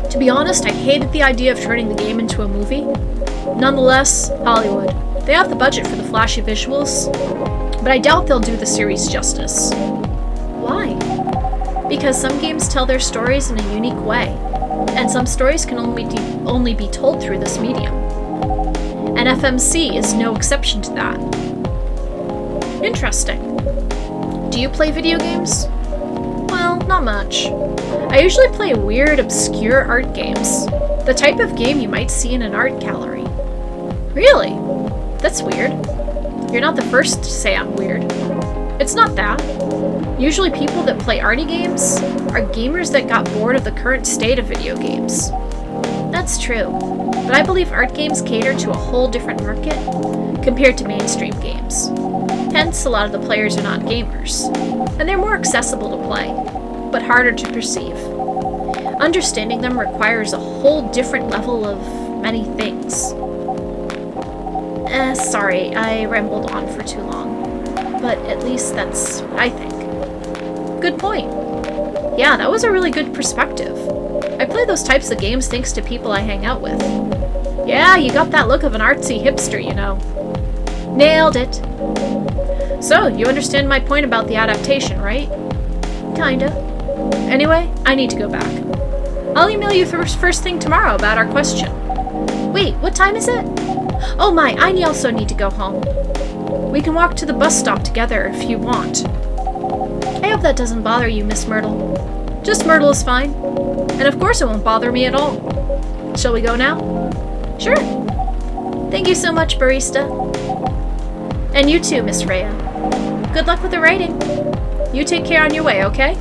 To be honest, I hated the idea of turning the game into a movie. Nonetheless, Hollywood. They have the budget for the flashy visuals, but I doubt they'll do the series justice. Why? Because some games tell their stories in a unique way, and some stories can only be told through this medium. And FMC is no exception to that. Interesting. Do you play video games? Well, not much. I usually play weird, obscure art games. The type of game you might see in an art gallery. Really? That's weird. You're not the first to say I'm weird. It's not that. Usually people that play arty games are gamers that got bored of the current state of video games. That's true, but I believe art games cater to a whole different market compared to mainstream games. Hence, a lot of the players are not gamers, and they're more accessible to play, but harder to perceive. Understanding them requires a whole different level of many things. Sorry, I rambled on for too long. But at least that's what I think. Good point. Yeah, that was a really good perspective. I play those types of games thanks to people I hang out with. Yeah, you got that look of an artsy hipster, you know. Nailed it. So, you understand my point about the adaptation, right? Kinda. Anyway, I need to go back. I'll email you first thing tomorrow about our question. Wait, what time is it? Oh my, I also need to go home. We can walk to the bus stop together if you want. I hope that doesn't bother you, Miss Myrtle. Just Myrtle is fine. And of course it won't bother me at all. Shall we go now? Sure. Thank you so much, barista. And you too, Miss Rhea. Good luck with the writing. You take care on your way, okay?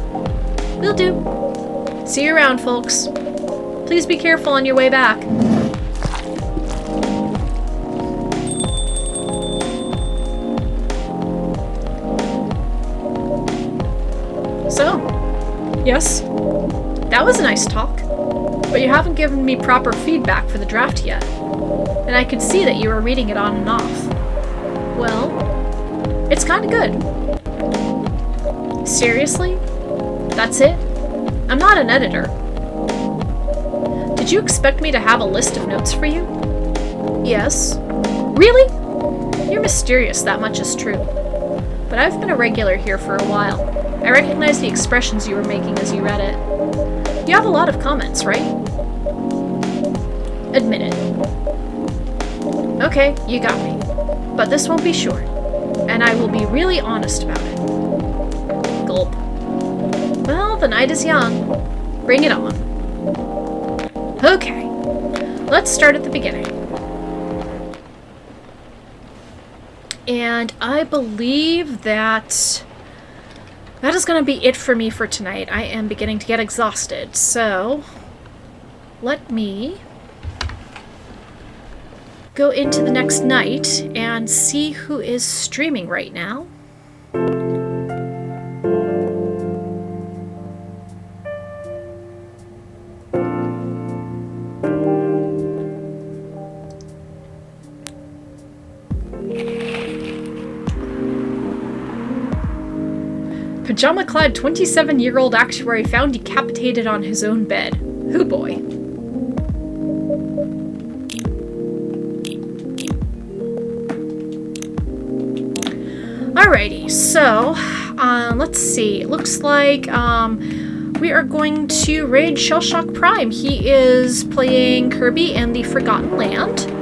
Will do. See you around, folks. Please be careful on your way back. So, yes, that was a nice talk, but you haven't given me proper feedback for the draft yet, and I could see that you were reading it on and off. Well, it's kinda good. Seriously? That's it? I'm not an editor. Did you expect me to have a list of notes for you? Yes. Really? You're mysterious, that much is true. But I've been a regular here for a while. I recognize the expressions you were making as you read it. You have a lot of comments, right? Admit it. Okay, you got me. But this won't be short, and I will be really honest about it. Gulp. Well, the night is young. Bring it on. Okay, let's start at the beginning. And I believe that is going to be it for me for tonight. I am beginning to get exhausted, so let me go into the next night and see who is streaming right now. Pajama-clad 27-year-old actuary found decapitated on his own bed. Hoo boy. Alrighty, so, let's see. It looks like, we are going to raid Shellshock Prime. He is playing Kirby and the Forgotten Land.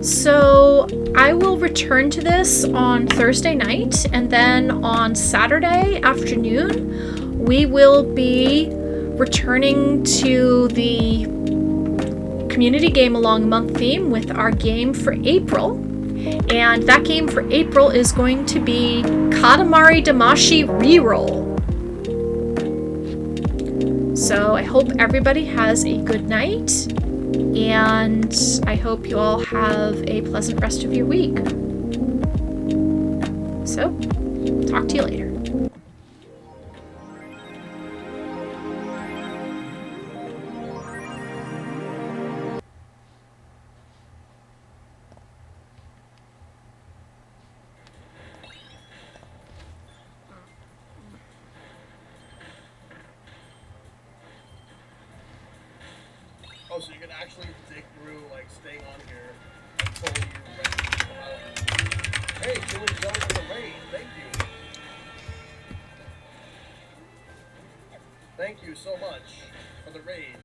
So I will return to this on Thursday night, and then on Saturday afternoon we will be returning to the community game along month theme with our game for April. And that game for April is going to be Katamari Damacy Reroll. So I hope everybody has a good night. And I hope you all have a pleasant rest of your week. So, talk to you later. Oh, so you can actually dig through, like, staying on here until you're ready to come out. Hey, Julie, join for the raid. Thank you. Thank you so much for the raid.